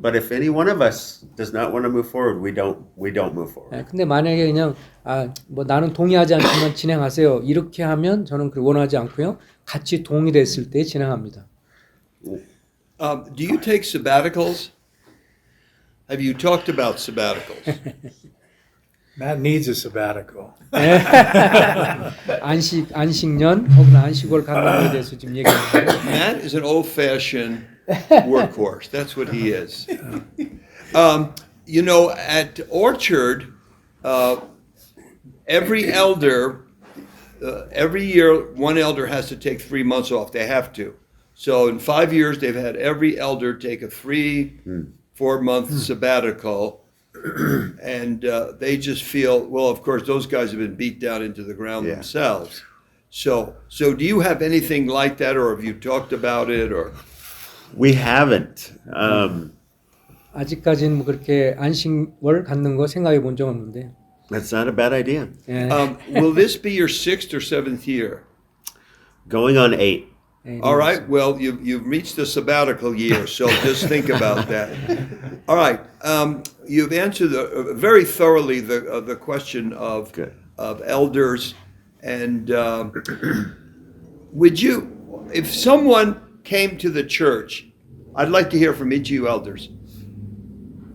but if any one of us does not want to move forward, we don't move forward. 근데 만약에 그냥 뭐 나는 동의하지 않지만 진행하세요 이렇게 하면 저는 그 원하지 않고요. 같이 동의됐을 때 진행합니다. Do you take sabbaticals? Have you talked about sabbaticals? Matt needs a sabbatical. 안식년 혹은 안식월 갖는 것에 대해서 지금 얘기하는데 Matt is an old-fashioned workhorse. That's what he is. You know, at Orchard, every elder, every year, one elder has to take 3 months off. They have to. So in 5 years, they've had every elder take a 3-4 month sabbatical. And they just feel, well, of course, those guys have been beat down into the ground Yeah. themselves. So do you have anything like that, or have you talked about it, or? We haven't. 아직까지는 뭐 그렇게 안식월 갖는 거 생각해 본 적 없는데. That's not a bad idea. 예. Will this be your 6th or 7th year? Going on 8. All right. Well, you've reached the sabbatical year, so just think about that. All right. You've answered very thoroughly the question of Good. of elders, and would you, if someone came to the church, I'd like to hear from each of you elders.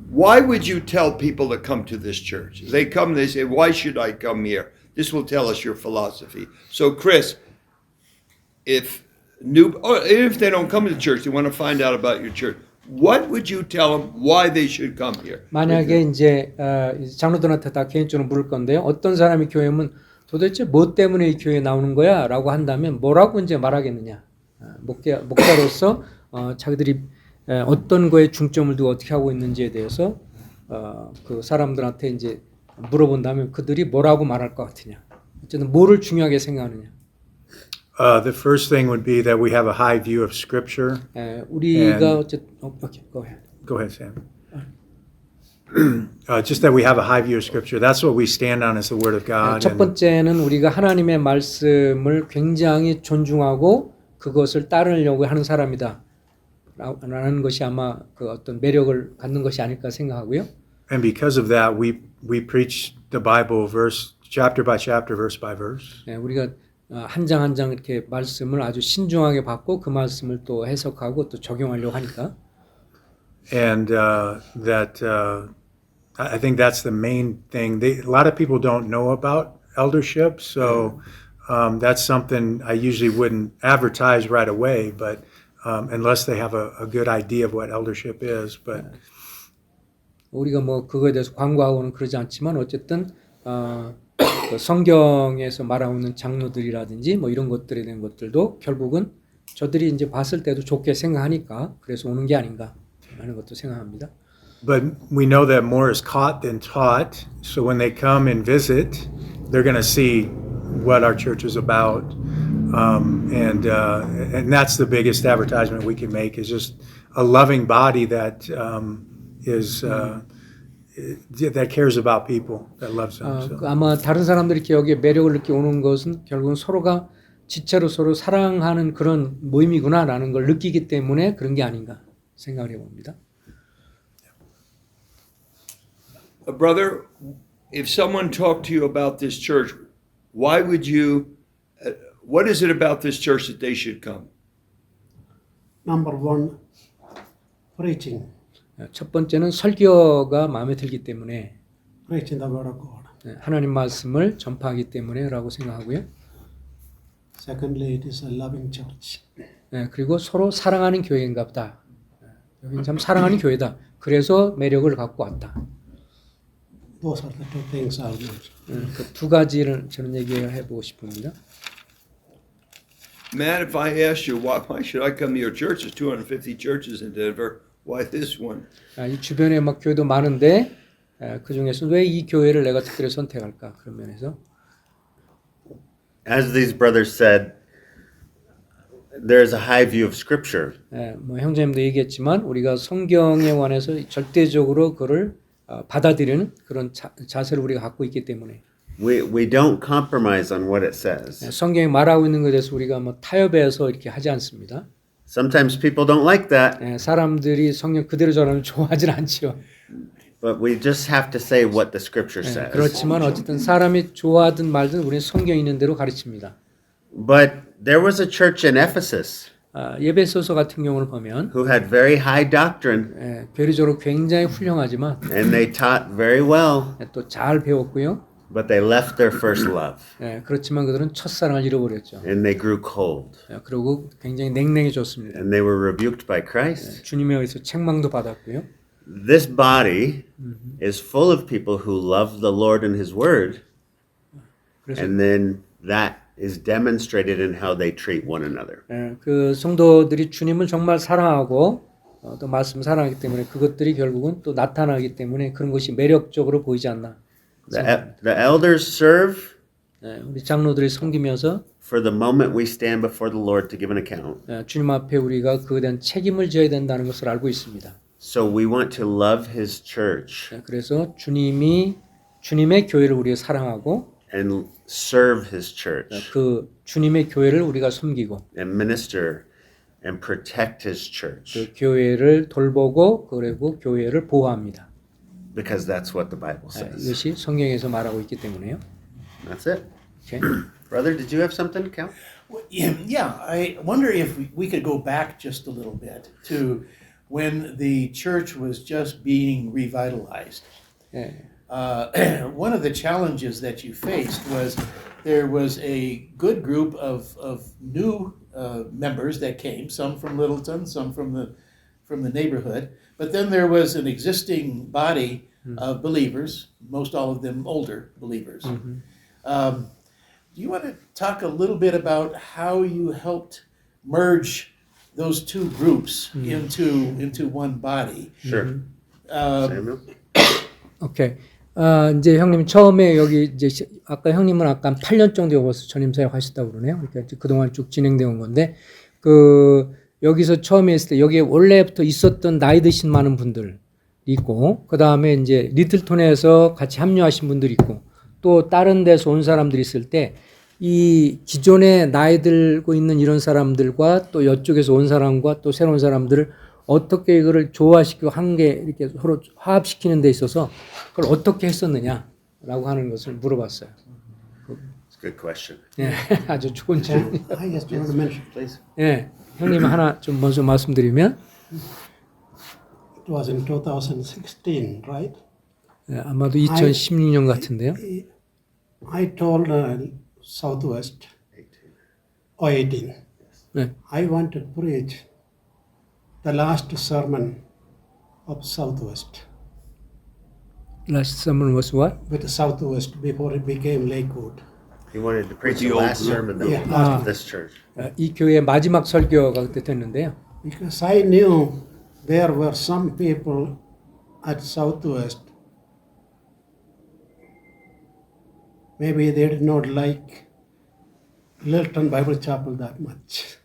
Why would you tell people to come to this church? They come, they say, "Why should I come here?" This will tell us your philosophy. So, Chris, if they don't come to the church, they want to find out about your church. What would you tell them why they should come here? 만약에 이제 장로들한테 다 개인적으로 물을 건데요. 어떤 사람이 교회 오면 도대체 뭐 때문에 이 교회에 나오는 거야?라고 한다면 뭐라고 이제 말하겠느냐? 목사로서 자기들이 어떤 거에 중점을 두고 어떻게 하고 있는지에 대해서 그 사람들한테 이제 물어본다면 그들이 뭐라고 말할 것 같으냐? 어쨌든 뭐를 중요하게 생각하느냐? The first thing would be that we have a high view of Scripture. 우리가 어쨌든 okay, go ahead. Go ahead, Sam. Just that we have a high view of Scripture. That's what we stand on, is the Word of God. 첫 번째는 우리가 하나님의 말씀을 굉장히 존중하고 그것을 따르려고 하는 사람이다. 라는 것이 아마 그 어떤 매력을 갖는 것이 아닐까 생각하고요. And because of that, we preach the Bible chapter by chapter, verse by verse. 우리가 한 장 한 장 이렇게 말씀을 아주 신중하게 받고 그 말씀을 또 해석하고 또 적용하려고 하니까. And I think that's the main thing. A lot of people don't know about eldership, so that's something I usually wouldn't advertise right away, but unless they have a good idea of what eldership is. But 우리가 뭐 그거에 대해서 광고하고는 그러지 않지만 어쨌든 그 성경에서 말하고 있는 장로들이라든지 뭐 이런 것들에 대한 것들도 결국은 저들이 이제 봤을 때도 좋게 생각하니까 그래서 오는 게 아닌가 하는 것도 생각합니다. But we know that more is caught than taught. So when they come and visit, they're going to see what our church is about, and that's the biggest advertisement we can make, is just a loving body that that cares about people, that loves them. So. 아마 다른 사람들이 이렇게 여기에 매력을 느끼 오는 것은 결국은 서로가 지체로 서로 사랑하는 그런 모임이구나라는 걸 느끼기 때문에 그런 게 아닌가 생각을 해봅니다. Brother, if someone talked to you about this church, why would you? What is it about this church that they should come? Number one, preaching. 첫 번째는 설교가 마음에 들기 때문에 Preaching the word of God. 하나님 말씀을 전파하기 때문에라고 생각하고요. Secondly, it is a loving church. 그리고 서로 사랑하는 교회인가 보다. 여기는 참 사랑하는 교회다. 그래서 매력을 갖고 왔다. Those are the two things I'll mention. 그 두 가지를 저는 얘기해 보고 싶습니다. Matt, if I asked you why should I come to your church? There's 250 churches in Denver. Why this one? 이 주변에 막 교회도 많은데 그 중에서 왜 이 교회를 내가 특별히 선택할까 그런 면에서. As these brothers said, there's a high view of Scripture. 뭐 형제님도 얘기했지만 우리가 성경에 관해서 절대적으로 그를 받아들이는 그런 자세를 우리가 갖고 있기 때문에 We don't compromise on what it says. 성경이 말하고 있는 것에 대해서 우리가 뭐 타협해서 이렇게 하지 않습니다. Sometimes people don't like that, 사람들이 성경 그대로 전하면 좋아하진 않지요. but we just have to say what the Scripture says. 그렇지만 어쨌든 사람이 좋아하든 말든 우리는 성경 있는 대로 가르칩니다. But there was a church in Ephesus 예배소서 같은 경우를 보면 who had very high doctrine, 교리적으로 굉장히 훌륭하지만 and they taught very well, 또 잘 배웠고요. but they left their first love, 그렇지만 그들은 첫사랑을 잃어버렸죠. and they grew cold, 그리고 굉장히 냉랭해졌습니다. and they were rebuked by Christ. 주님에 의해서 책망도 받았고요. This body is full of people who love the Lord and His Word, 그래서 and then that is demonstrated in how they treat one another. 그 성도들이 주님을 정말 사랑하고 또 말씀 사랑하기 때문에 그것들이 결국은 또 나타나기 때문에 그런 것이 매력적으로 보이지 않나. The elders serve 우리 장로들이 섬기면서 for the moment we stand before the Lord to give an account. 주님 앞에 우리가 그에 대한 책임을 져야 된다는 것을 알고 있습니다. So we want to love His church 그래서 주님의 교회를 우리가 사랑하고 and serve His church 그 주님의 교회를 우리가 섬기고 and minister and protect His church 그 교회를 돌보고 그리고 교회를 보호합니다. because that's what the Bible says. 이것이 성경에서 말하고 있기 때문에요. That's it. 오케이. Brother, did you have something, Cal? Well, yeah, I wonder if we could go back just a little bit to when the church was just being revitalized. 예. One of the challenges that you faced was there was a good group of new members that came, some from Littleton, some from the neighborhood, but then there was an existing body of believers, most all of them older believers. Do you want to talk a little bit about how you helped merge those two groups into one body? Sure. Samuel? 오케이. 이제 형님 처음에 여기 이제 아까 형님은 아까 8년 정도 벌써 전임 사역 하셨다고 그러네요. 그러니까 그동안 쭉 진행되어 온 건데 그 여기서 처음에 했을 때 여기에 원래부터 있었던 나이 드신 많은 분들이 있고 그다음에 이제 리틀톤에서 같이 합류하신 분들이 있고 또 다른 데서 온 사람들이 있을 때 이 기존에 나이 들고 있는 이런 사람들과 또 이쪽에서 온 사람과 또 새로운 사람들을 어떻게 이거를 조화시키고 한 개 이렇게 서로 화합시키는 데 있어서 그걸 어떻게 했었느냐라고 하는 것을 물어봤어요. It's a good question. 예, 아주 좋은 질문. I just want to mention, Please. 예, 형님 하나 좀 먼저 말씀드리면 it was in 2016, right? 예, 아마도 2016년 같은데요. I told Southwest, 18. 네. I want to preach the last sermon of Southwest. Last summer was what? With the Southwest before it became Lakewood. He wanted to preach the the old last group. sermon Yeah. of this church. 이 교회의 마지막 설교가 그때 됐는데요. Because I knew there were some people at Southwest, maybe they did not like Littleton Bible Chapel that much.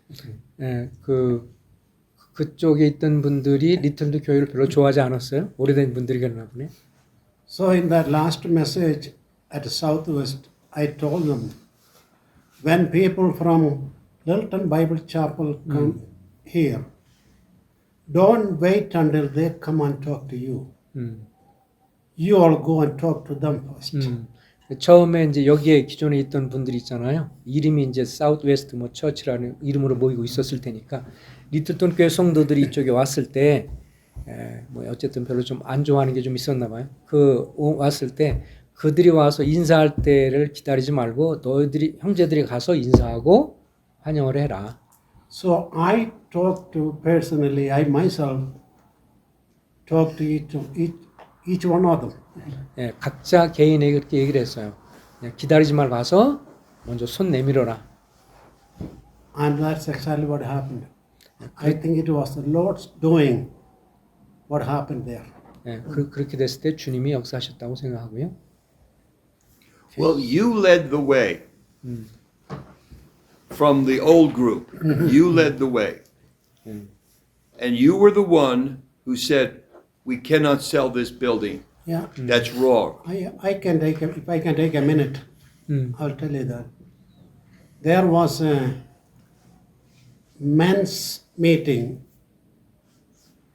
예, 그쪽에 있던 분들이 리틀도 교회를 별로 좋아하지 않았어요. 오래된 분들이 그러나 보네. So in that last message at Southwest, I told them, when people from Littleton Bible Chapel come here, don't wait until they come and talk to you. You all go and talk to them first. 처음에 이제 여기에 기존에 있던 분들이 있잖아요. 이름이 이제 사우스웨스트 뭐 처치라는 이름으로 모이고 있었을 테니까 리틀톤 교회 성도들이 이쪽에 왔을 때 뭐 어쨌든 별로 좀 안 좋아하는 게 좀 있었나 봐요. 왔을 때 그들이 와서 인사할 때를 기다리지 말고 너희들이 형제들이 가서 인사하고 환영을 해라. So I talked to personally, I myself talked to each one of them. 예, 각자 개인에게 그렇게 얘기를 했어요. 그냥 기다리지 말고 가서 먼저 손 내밀어라. And that's exactly what happened. I think it was the Lord's doing what happened there. 예, 그렇게 됐을 때 주님이 역사하셨다고 생각하고요. Well, you led the way from the old group. You led the way. And you were the one who said, we cannot sell this building. Yeah, That's wrong. I can take if I can take a minute, I'll tell you that. There was a men's meeting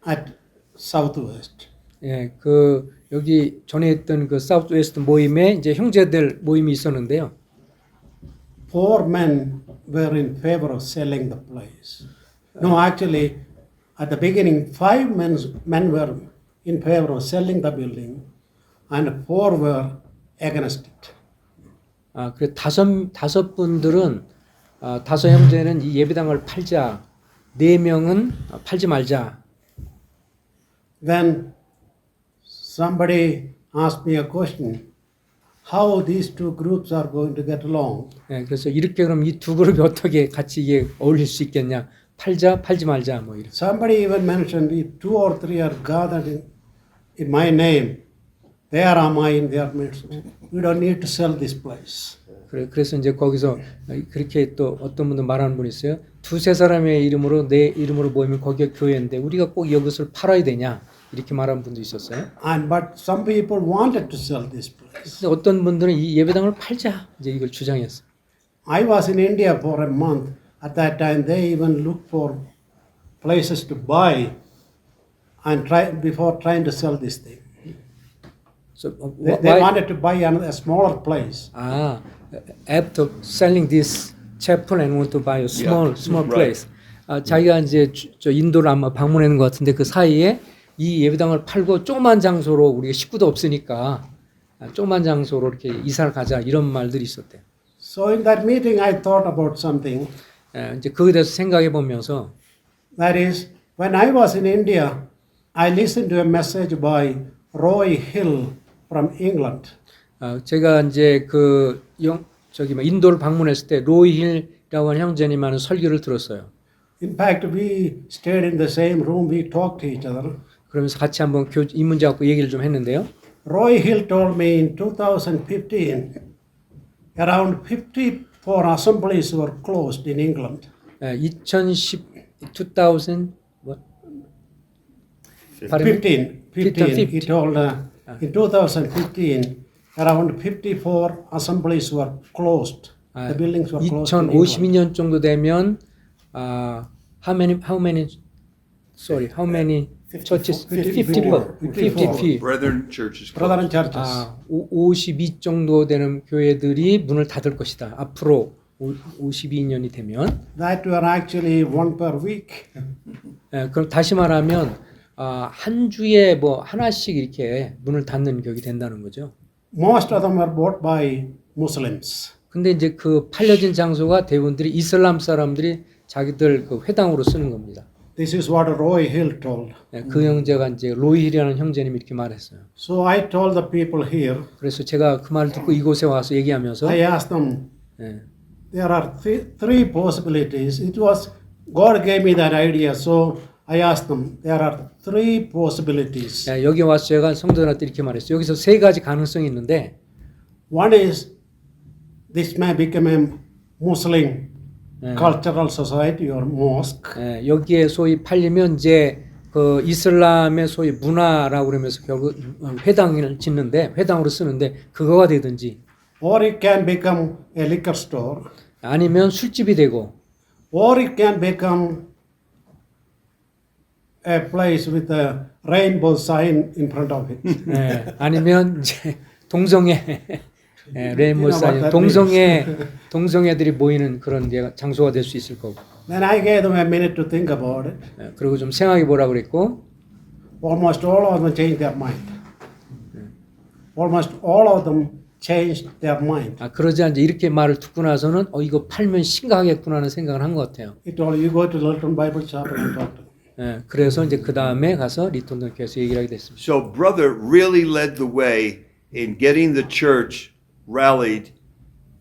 at Southwest. 예, 그 여기 전에 했던 그 사우스웨스트 모임에 이제 형제들 모임이 있었는데요. 4 men were in favor of selling the place. No, actually, at the beginning, 5 men were in favor of selling the building, and 4 were against it. 아, 그래 다섯 분들은 다섯 형제는 이 예배당을 팔자. 4명은 팔지 말자. Then somebody asked me a question, how these 2 groups are going to get along. 예, 그래서 이렇게 그럼 이 두 그룹이 어떻게 같이 이게 어울릴 수 있겠냐? 팔자, 팔지 말자 뭐 이렇게. Somebody even mentioned if 2 or 3 are gathered in my name, they are mine, they are mine. We don't need to sell this place. 그래서 이제 거기서 그렇게 또 어떤 분도 말하는 분이 있어요. 2-3 사람의 이름으로 내 이름으로 모이면 거기가 교회인데 우리가 꼭 이것을 팔아야 되냐? 이렇게 말하는 분도 있었어요. But some people wanted to sell this place. 근데 어떤 분들은 이 예배당을 팔자 이제 이걸 주장했어요. I was in India for a month. At that time, they even looked for places to buy and before trying to sell this thing. So They wanted to buy a smaller place. after selling this chapel and want to buy a small right. place. 자기가 이제 저 인도를 아마 방문하는 것 같은데 그 사이에 이 예배당을 팔고 조그만 장소로 우리가 식구도 없으니까 조그만 장소로 이렇게 이사를 가자 이런 말들이 있었대요. So in that meeting, I thought about something. 이제 그에 대해서 생각해 보면서 That is, when I was in India, I listened to a message by Roy Hill from England. 제가 이제 인도를 방문했을 때 로이 힐이라고 하는 형제님 하는 설교를 들었어요. In fact, we stayed in the same room. We talked to each other. 그러면서 같이 한번 이 문제 갖고 얘기를 좀 했는데요. Roy Hill told me in 2015, around 54 assemblies were closed in England. 2015 He told in 2015, around 54 assemblies were closed. The buildings were closed in England. 2052년 정도 되면 how many churches? 54. Brethren churches. Brethren churches. 52 정도 되는 교회들이 문을 닫을 것이다. 앞으로 52년이 되면. That were actually 1 per week. 그럼 다시 말하면 한 주에 뭐 하나씩 이렇게 문을 닫는 격이 된다는 거죠. Most of them were bought by Muslims. 근데 이제 그 팔려진 장소가 대부분들이 이슬람 사람들이 자기들 그 회당으로 쓰는 겁니다. This is what Roy Hill told. 그 형제가 이제 로이 힐이라는 형제님이 이렇게 말했어요. So I told the people here, 그래서 제가 그 말을 듣고 이곳에 와서 얘기하면서 I asked them, 예, there are 3 possibilities. It was, God gave me that idea, so I asked them, there are 3 possibilities. 여기 와서 제가 성도들한테 이렇게 말했어요. 여기서 3가지 가능성이 있는데 One is, this may become a Muslim cultural society or mosque. 여기에 소위 팔리면 이제 그 이슬람의 소위 문화라고 그러면서 결국 회당을 짓는데 회당으로 쓰는데 그거가 되든지 Or it can become a liquor store. 아니면 술집이 되고 Or it can become a place with a rainbow sign in front of it. 아니면 이제 동성애 레인보우 사인 동성애들이 모이는 그런 장소가 될 수 있을 거고. Then I gave them a minute to think about it. 그리고 좀 생각해 보라 그랬고. Almost all of them changed their mind. Almost all of them changed their mind. 그러자 이제 이렇게 말을 듣고 나서는 이거 팔면 심각하겠구나 하는 생각을 한 것 같아요. He told you go to Lilton Bible Chapel and talk to them. 그래서 이제 그 다음에 가서 리턴 교회에서 얘기를 하게 됐습니다. So brother really led the way in getting the church rallied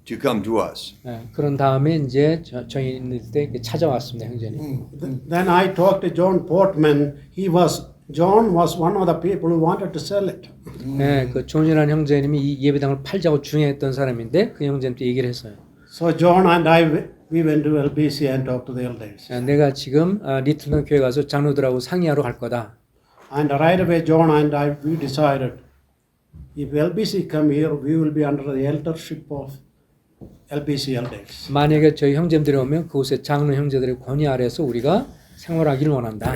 to come to us. 그런 다음에 이제 저희들 때 찾아왔습니다, 형제님. Then I talked to John Portman. John was one of the people who wanted to sell it. 그 존이라는 형제님이 이 예배당을 팔자고 주행했던 사람인데 그 형제한테 얘기를 했어요. So John and I we went to LBC and talked to the elders. 내가 지금 리틀턴 교회 가서 장로들하고 상의하러 갈 거다. And right away, John and I, we decided, if LBC come here, we will be under the eldership of LBC elders. 만약에 저희 형제들이 오면 그곳에 장로 형제들의 권위 아래서 우리가 생활하기를 원한다.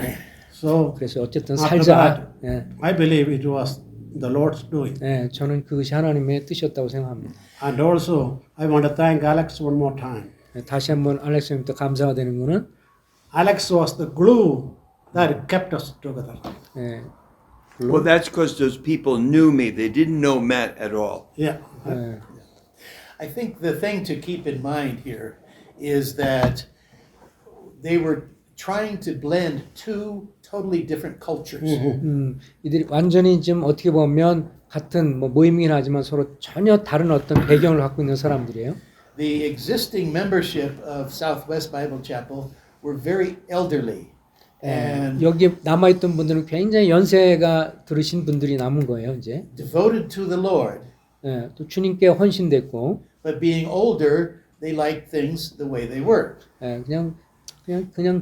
So 그래서 어쨌든 after 살자. that, 예, I believe it was the Lord's doing. 예, 저는 그것이 하나님의 뜻이었다고 생각합니다. And also, I want to thank Alex one more time. 예, 다시 한번 알렉스님께 감사가 되는 것은 Alex was the glue that kept us together. 예, Well, that's because those people knew me. They didn't know Matt at all. Yeah. 예, I think the thing to keep in mind here is that they were trying to blend two totally different cultures. 이들이 완전히 지금 어떻게 보면 같은 뭐 모임이긴 하지만 서로 전혀 다른 어떤 배경을 갖고 있는 사람들이에요. The existing membership of Southwest Bible Chapel were very elderly. And 여기 남아있던 분들은 굉장히 연세가 들으신 분들이 남은 거예요, 이제. devoted to the Lord. 예, 또 주님께 헌신됐고, But being older, they liked things the way they were. 예, 그냥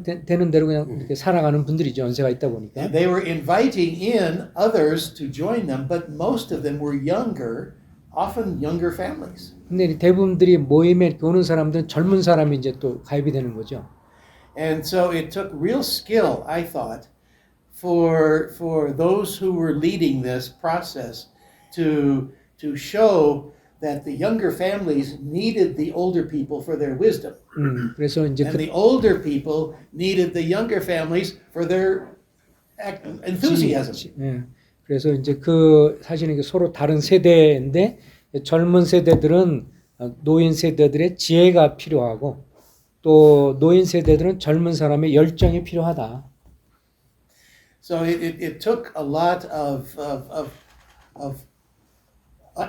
되는 대로 그냥 이렇게 살아가는 분들이죠, 연세가 있다 보니까. And they were inviting in others to join them, but most of them were younger, often younger families. 근데 대부분들이 모임에 이렇게 오는 사람들은 젊은 사람이 이제 또 가입이 되는 거죠. And so it took real skill, I thought, for those who were leading this process to show that the younger families needed the older people for their wisdom. 그래서 이제 And the older people needed the younger families for their enthusiasm. 예, 그래서 이제 그 사실은 이게 서로 다른 세대인데 젊은 세대들은 노인 세대들의 지혜가 필요하고 또 노인 세대들은 젊은 사람의 열정이 필요하다. So it took a lot of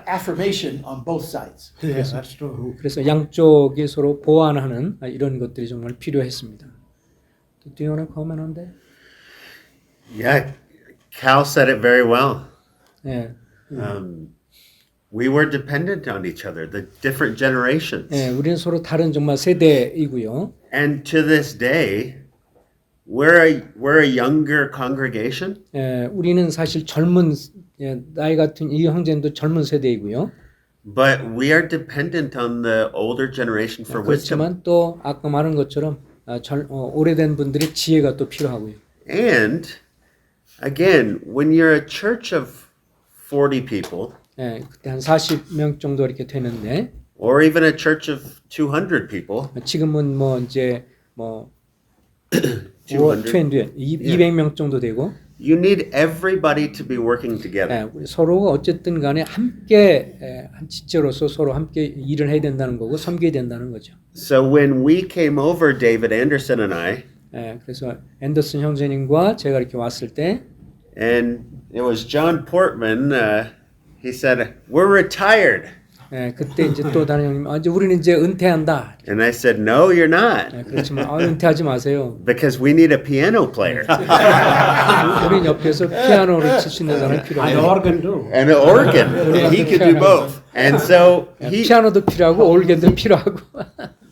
affirmation on both sides. Yeah, that's true. 그래서 양쪽이 서로 보완하는 이런 것들이 정말 필요했습니다. Do you want to comment on that? Yeah, Cal said it very well. 예, We were dependent on each other, the different generations. 예, 우리는 서로 다른 정말 세대이고요. And to this day, we're a younger congregation, 예, 우리는 사실 젊은 나이 같은 이 형제도 젊은 세대이고요. but we are dependent on the older generation for wisdom. 그렇지만 또 아까 말한 것처럼 오래된 분들의 지혜가 또 필요하고요. And again, when you're a church of 40 people, 예, 그때 한 40명 정도 이렇게 되는데 or even a church of 200 people, 지금은 뭐 이제 뭐 200. 200명 정도 되고 you need everybody to be working together. 예, 우리 서로가 어쨌든 간에 함께 한 지체로서 서로 함께 일을 해야 된다는 거고 섬겨야 된다는 거죠. So when we came over, David Anderson and I, 예, 그래서 앤더슨 형제님과 제가 이렇게 왔을 때 and it was John Portman, he said, "We're retired." 예, 그때 이제 또 다른 형님 이제 우리는 이제 은퇴한다. And I said, "No, you're not, 예, 그렇지만 은퇴하지 마세요. because we need a piano player 우리는 옆에서 피아노를 칠 수 있는 사람이 And 필요해요. organ too. and an organ." He could do both. And so he, 피아노도 필요하고 올겐도 필요하고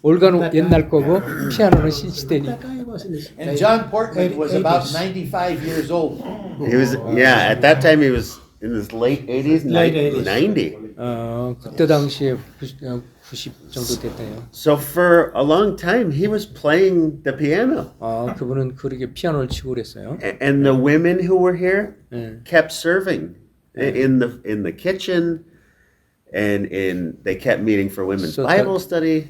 올가는 옛날 거고 피아노는 신시대니. That guy was in his And John Portman was about 80s. 95 years old. he was, yeah, at that time he was in his late 80s, Late 80s. 90. 그때 당시에 90 정도 됐대요. So for a long time he was playing the piano. 그분은 그렇게 피아노를 치고 그랬어요. And the women who were here 예. kept serving in the kitchen, and they kept meeting for women's So Bible study.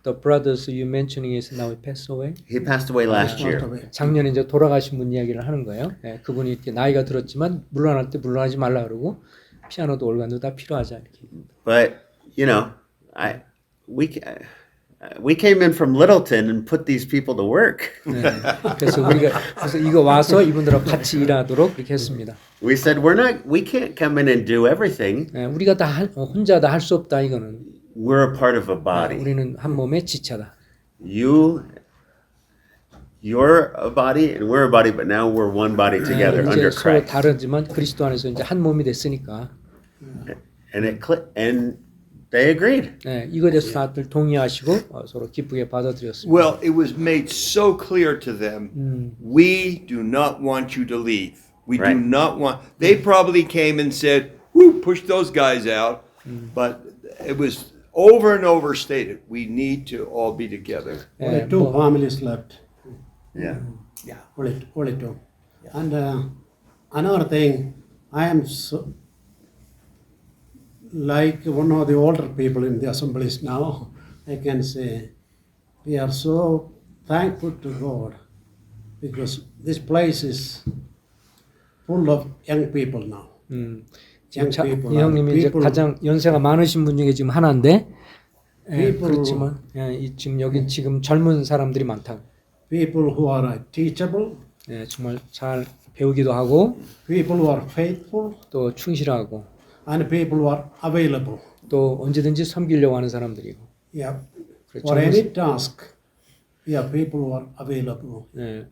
The brothers you mentioning is now passed away. He passed away last year. 작년에 이제 돌아가신 분 이야기를 하는 거예요. 예, 그분이 이렇게 나이가 들었지만 물러날 때 물러나지 말라 그러고 피아노도 올간도 다 필요하자 이렇게. But you know, we came in from Littleton and put these people to work. 네. 그래서 그래서 이거 와서 이분들하고 같이 일하도록 그렇게 했습니다. We said we can't come in and do everything. 예, 우리가 다 혼자 다 할 수 없다 이거는. We're a part of a body. 우리는 한 몸의 지체다. You're a body and we're a body, but now we're one body together 이제 under 서로 Christ. 다르지만 그리스도 안에서 이제 한 몸이 됐으니까. And they agreed. 네, 이거에 대해서 다들 동의하시고 서로 기쁘게 받아들였습니다. Well, it was made so clear to them, we do not want you to leave. We do Right. not want. They probably came and said, "Woo, push those guys out," but it was over and over stated, we need to all be together. Only 네, two 뭐, families left. Yeah. Yeah. Only two. And another thing, I am so, like one of the older people in the assemblies now, I can say, we are so thankful to God because this place is full of young people now. 지금 young people, 이 형님이 이제 people, 가장 연세가 많으신 분 중에 지금 하나인데 people, 그렇지만 지금 여기 지금 젊은 사람들이 많다. people who are teachable, 정말 잘 배우기도 하고 people who are faithful, 또 충실하고 and people who are available. 또 언제든지 섬기려고 하는 사람들이고. Yeah. 그렇죠. For any task, yeah, people who are available.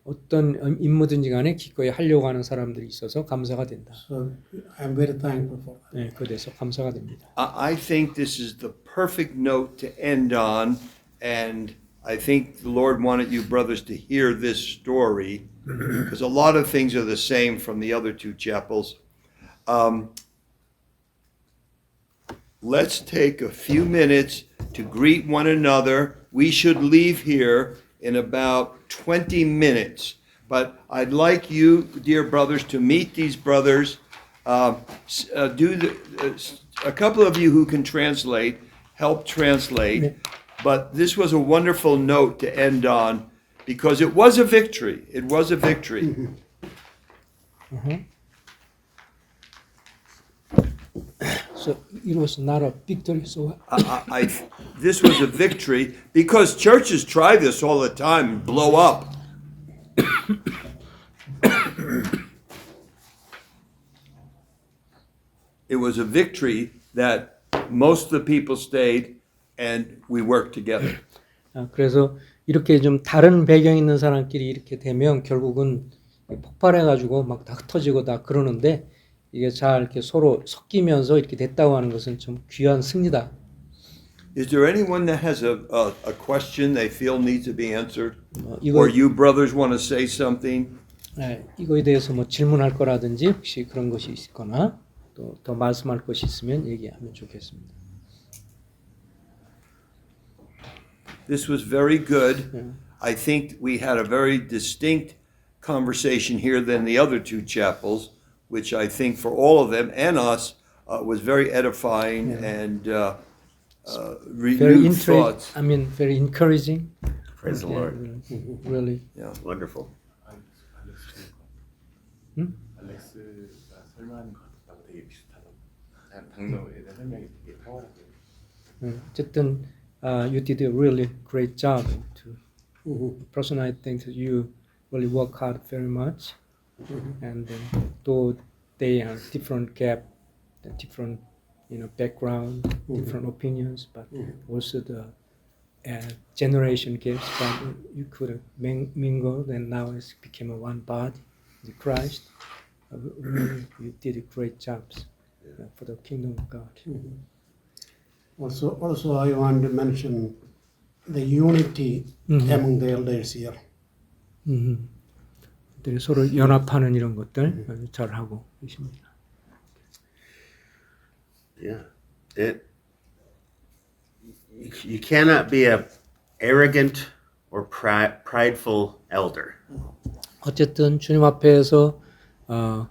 어떤 임무든지 간에 기꺼이 하려고 하는 사람들이 있어서 감사가 된다. So I'm very thankful for that. 그에 대해서 감사가 됩니다. I think this is the perfect note to end on, and I think the Lord wanted you brothers to hear this story because a lot of things are the same from the other two chapels. Let's take a few minutes to greet one another. We should leave here in about 20 minutes. But I'd like you, dear brothers, to meet these brothers. A couple of you who can translate, help translate. But this was a wonderful note to end on because it was a victory. It was a victory. So it was not a victory. So This was a victory because churches try this all the time and blow up. It was a victory that most of the people stayed and we worked together. 그래서 이렇게 좀 다른 배경 있는 사람끼리 이렇게 되면 결국은 폭발해가지고 막 다 흩어지고 다 그러는데 이게 잘 이렇게 서로 섞이면서 이렇게 됐다고 하는 것은 좀 귀한 승리다. Is there anyone that has a question they feel needs to be answered? 이거 Or you brothers want to say something? 이거에 대해서 뭐 질문할 거라든지 혹시 그런 것이 있거나 또 더 말씀할 것이 있으면 얘기하면 좋겠습니다. This was very good. I think we had a very distinct conversation here than the other two chapels, which I think for all of them and us was very edifying and renewed thoughts. very encouraging. Praise the Lord. Really. Wonderful. 알렉스가 설명하는 것하고 되게 비슷하다고. 당노에 대한 설명이 되게 탁월하고. 어쨌든 you did a really great job. Personally, I think that you really work hard very much, and though they are different gap, different background, different opinions, but also the generation gaps. But you could mingle, and now it's became a one body, the Christ. Really, you did a great job for the kingdom of God. Also, I want to mention the unity among the elders here. 서로 연합하는 이런 것들 잘 하고 계십니다. Yeah. You cannot be a arrogant or prideful elder. 어쨌든 주님 앞에서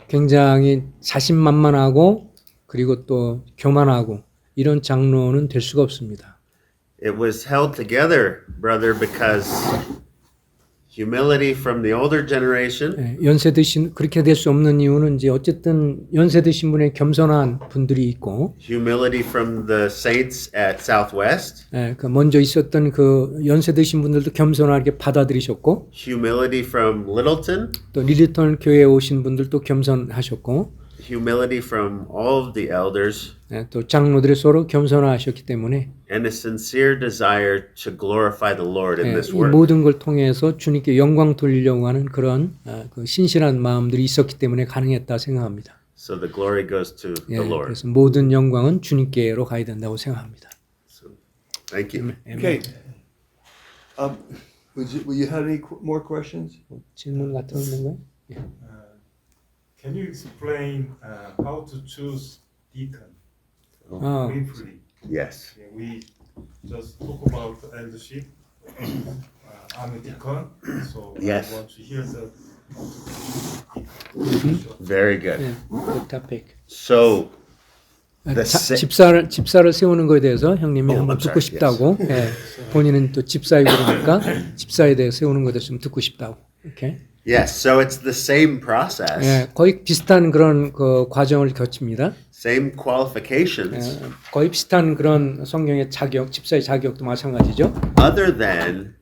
굉장히 자신만만하고 그리고 또 교만하고 이런 장로는 될 수가 없습니다. It was held together, brother, because humility from the older generation, 연세 드신 그렇게 될 수 없는 이유는 이제 어쨌든 연세 드신 분의 겸손한 분들이 있고, humility from the saints at Southwest, 그 먼저 있었던 그 연세 드신 분들도 겸손하게 받아들이셨고, humility from Littleton, 또 릴리턴 교회에 오신 분들도 겸손하셨고, humility from all of the elders, 또 장로들이 서로 겸손하셨기 때문에 and a sincere desire to glorify the Lord in this 이 work. 모든 걸 통해서 주님께 영광 돌리려고 하는 그런 그 신실한 마음들이 있었기 때문에 가능했다 생각합니다. So the glory goes to the Lord. 그래서 모든 영광은 주님께로 가야 된다고 생각합니다. Thank you. Okay. Will you have any more questions? 질문 같은 거 있는 거예요? Can you explain how to choose deacon 아, briefly? Yes. Yeah, we just talk about eldership. I'm a deacon, so Yes. I want to hear the. Very good. 네, good topic. So The 집사를 세우는 거에 대해서 형님이 Oh, 한번 I'm 듣고 sorry. 싶다고. 예, 본인은 또 집사이고 그러니까 집사에 대해 세우는 거에 대해서 좀 듣고 싶다고. 이렇게. yes, so it's the same process, 예, 거의 비슷한 그런 그 과정을 거칩니다. same qualifications, 예, 거의 비슷한 그런 성경의 자격, 집사의 자격도 마찬가지죠. other than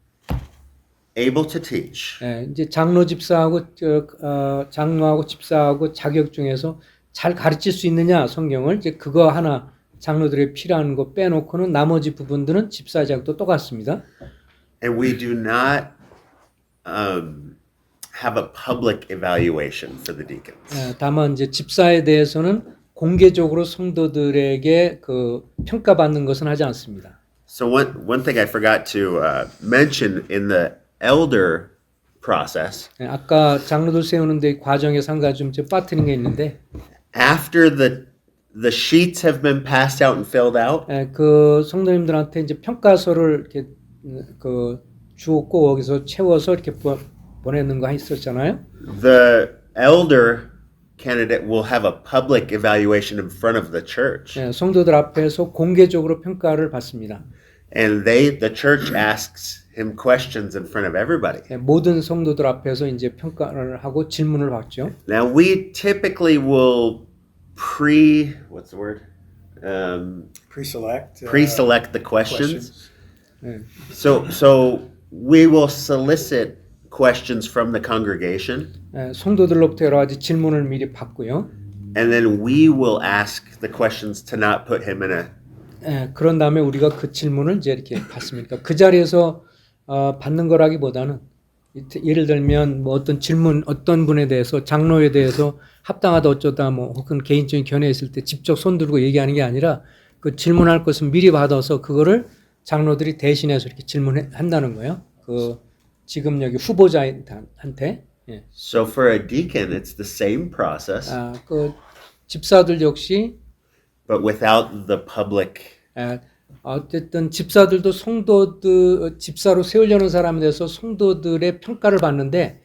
able to teach, 예, 이제 장로 집사하고 장로하고 집사하고 자격 중에서 잘 가르칠 수 있느냐 성경을 이제 그거 하나 장로들의 필요한 거 빼놓고는 나머지 부분들은 집사 자격도 똑같습니다. and we do not have a public evaluation for the deacons. 예, 다만 이제 집사에 대해서는 공개적으로 성도들에게 그 평가받는 것은 하지 않습니다. So one thing I forgot to mention in the elder process, 예, 아까 장로들 세우는데 과정에서 한 가지 좀 빠뜨린 게 있는데 after the sheets have been passed out and filled out, 예, 그 성도님들한테 이제 평가서를 이렇게 그 주었고 거기서 채워서 이렇게 보내는 거 했었잖아요. the elder candidate will have a public evaluation in front of the church, 예, 성도들 앞에서 공개적으로 평가를 받습니다. and the church asks him questions in front of everybody. 예, 모든 성도들 앞에서 이제 평가를 하고 질문을 받죠. Now we typically will what's the word? Pre-select. Pre-select the questions. 예, So we will solicit questions from the congregation, 예, 성도들로부터 여러 가지 질문을 미리 받고요. and then we will ask the questions to not put him in a. 예, 그런 다음에 우리가 그 질문을 이제 이렇게 받습니까? 그 자리에서 받는 거라기보다는 예를 들면 뭐 어떤 질문 어떤 분에 대해서 장로에 대해서 합당하다 어쩌다 뭐 혹은 개인적인 견해 있을 때 직접 손 들고 얘기하는 게 아니라 그 질문할 것은 미리 받아서 그거를 장로들이 대신해서 이렇게 질문한다는 거예요. 그 지금 여기 후보자한테. 예. So for a deacon, it's the same process, 그 집사들 역시 but without the public. 어쨌든 집사들도 집사로 세우려는 사람에 대해서 성도들의 평가를 받는데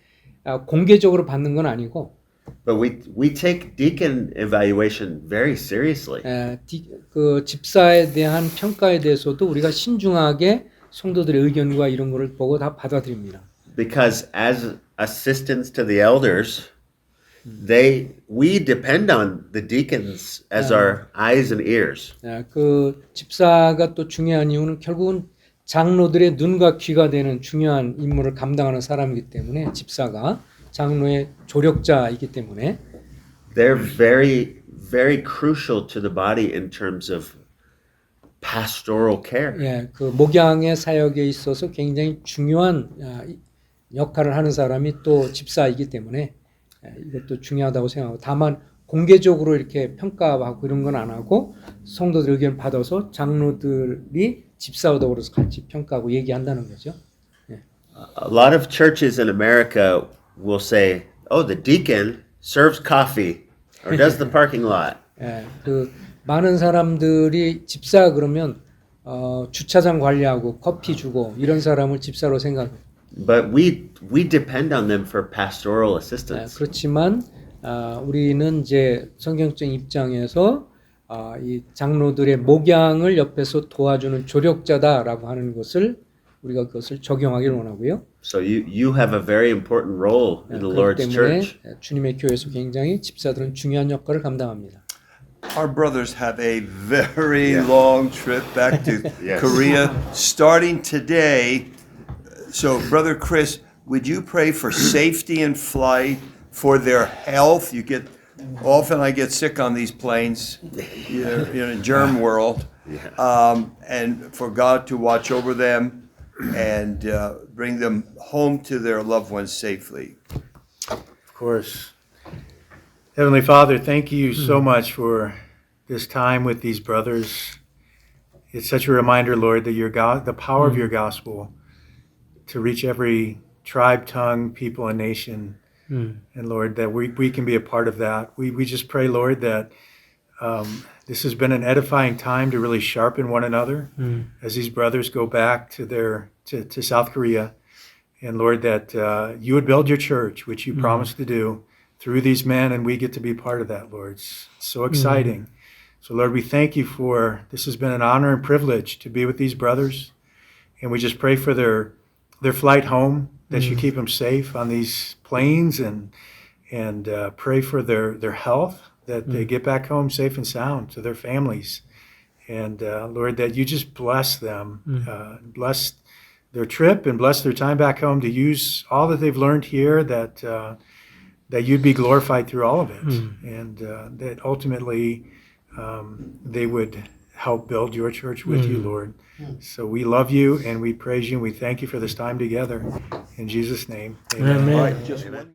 공개적으로 받는 건 아니고 But we take deacon evaluation very seriously. 그 집사에 대한 평가에 대해서도 우리가 신중하게 성도들의 의견과 이런 거를 보고 다 받아들입니다. Because as assistants to the elders, we depend on the deacons as our eyes and ears. 그 집사가 또 중요한 이유는 결국은 장로들의 눈과 귀가 되는 중요한 임무를 감당하는 사람이기 때문에 집사가 장로의 조력자이기 때문에 They're very, very crucial to the body in terms of pastoral care. 예, 그 목양의 사역에 있어서 굉장히 중요한 역할을 하는 사람이 또 집사이기 때문에 이것도 중요하다고 생각하고 다만 공개적으로 이렇게 평가하고 이런 건 안 하고 성도들 의견 받아서 장로들이 집사와 더불어서 같이 평가하고 얘기한다는 거죠. A lot of churches in America will say, "Oh, the deacon serves coffee or does the parking lot." 예, 그 많은 사람들이 집사 그러면 주차장 관리하고 커피 주고 이런 사람을 집사로 생각해요. But we depend on them for pastoral assistance. 그렇지만 우리는 이제 성경적인 입장에서 이 장로들의 목양을 옆에서 도와주는 조력자다라고 하는 것을 우리가 그것을 적용하기를 원하고요. So you have a very important role in the 그렇기 Lord's 때문에 church. 주님의 교회에서 굉장히 집사들은 중요한 역할을 감당합니다. Our brothers have a very long trip back to Yes. Korea starting today. So, Brother Chris, would you pray for safety in flight, for their health? Often I get sick on these planes, in a germ world, and for God to watch over them and bring them home to their loved ones safely. Of course. Heavenly Father, thank you so much for this time with these brothers it's such a reminder, Lord, that the power of your gospel to reach every tribe, tongue, people, and nation. And Lord, that we can be a part of that. We just pray, Lord, that this has been an edifying time to really sharpen one another as these brothers go back to South Korea. And Lord, that you would build your church, which you promised to do through these men, and we get to be part of that, Lord. It's so exciting. So Lord, we thank you for, this has been an honor and privilege to be with these brothers. And we just pray for their flight home, that you keep them safe on these planes, and pray for their health, that they get back home safe and sound to their families. And Lord, that you just bless them, bless their trip and bless their time back home to use all that they've learned here, that you'd be glorified through all of it. And that ultimately they would help build your church with you, Lord. So we love you and we praise you and we thank you for this time together. In Jesus' name, amen. 아멘. All right, just one.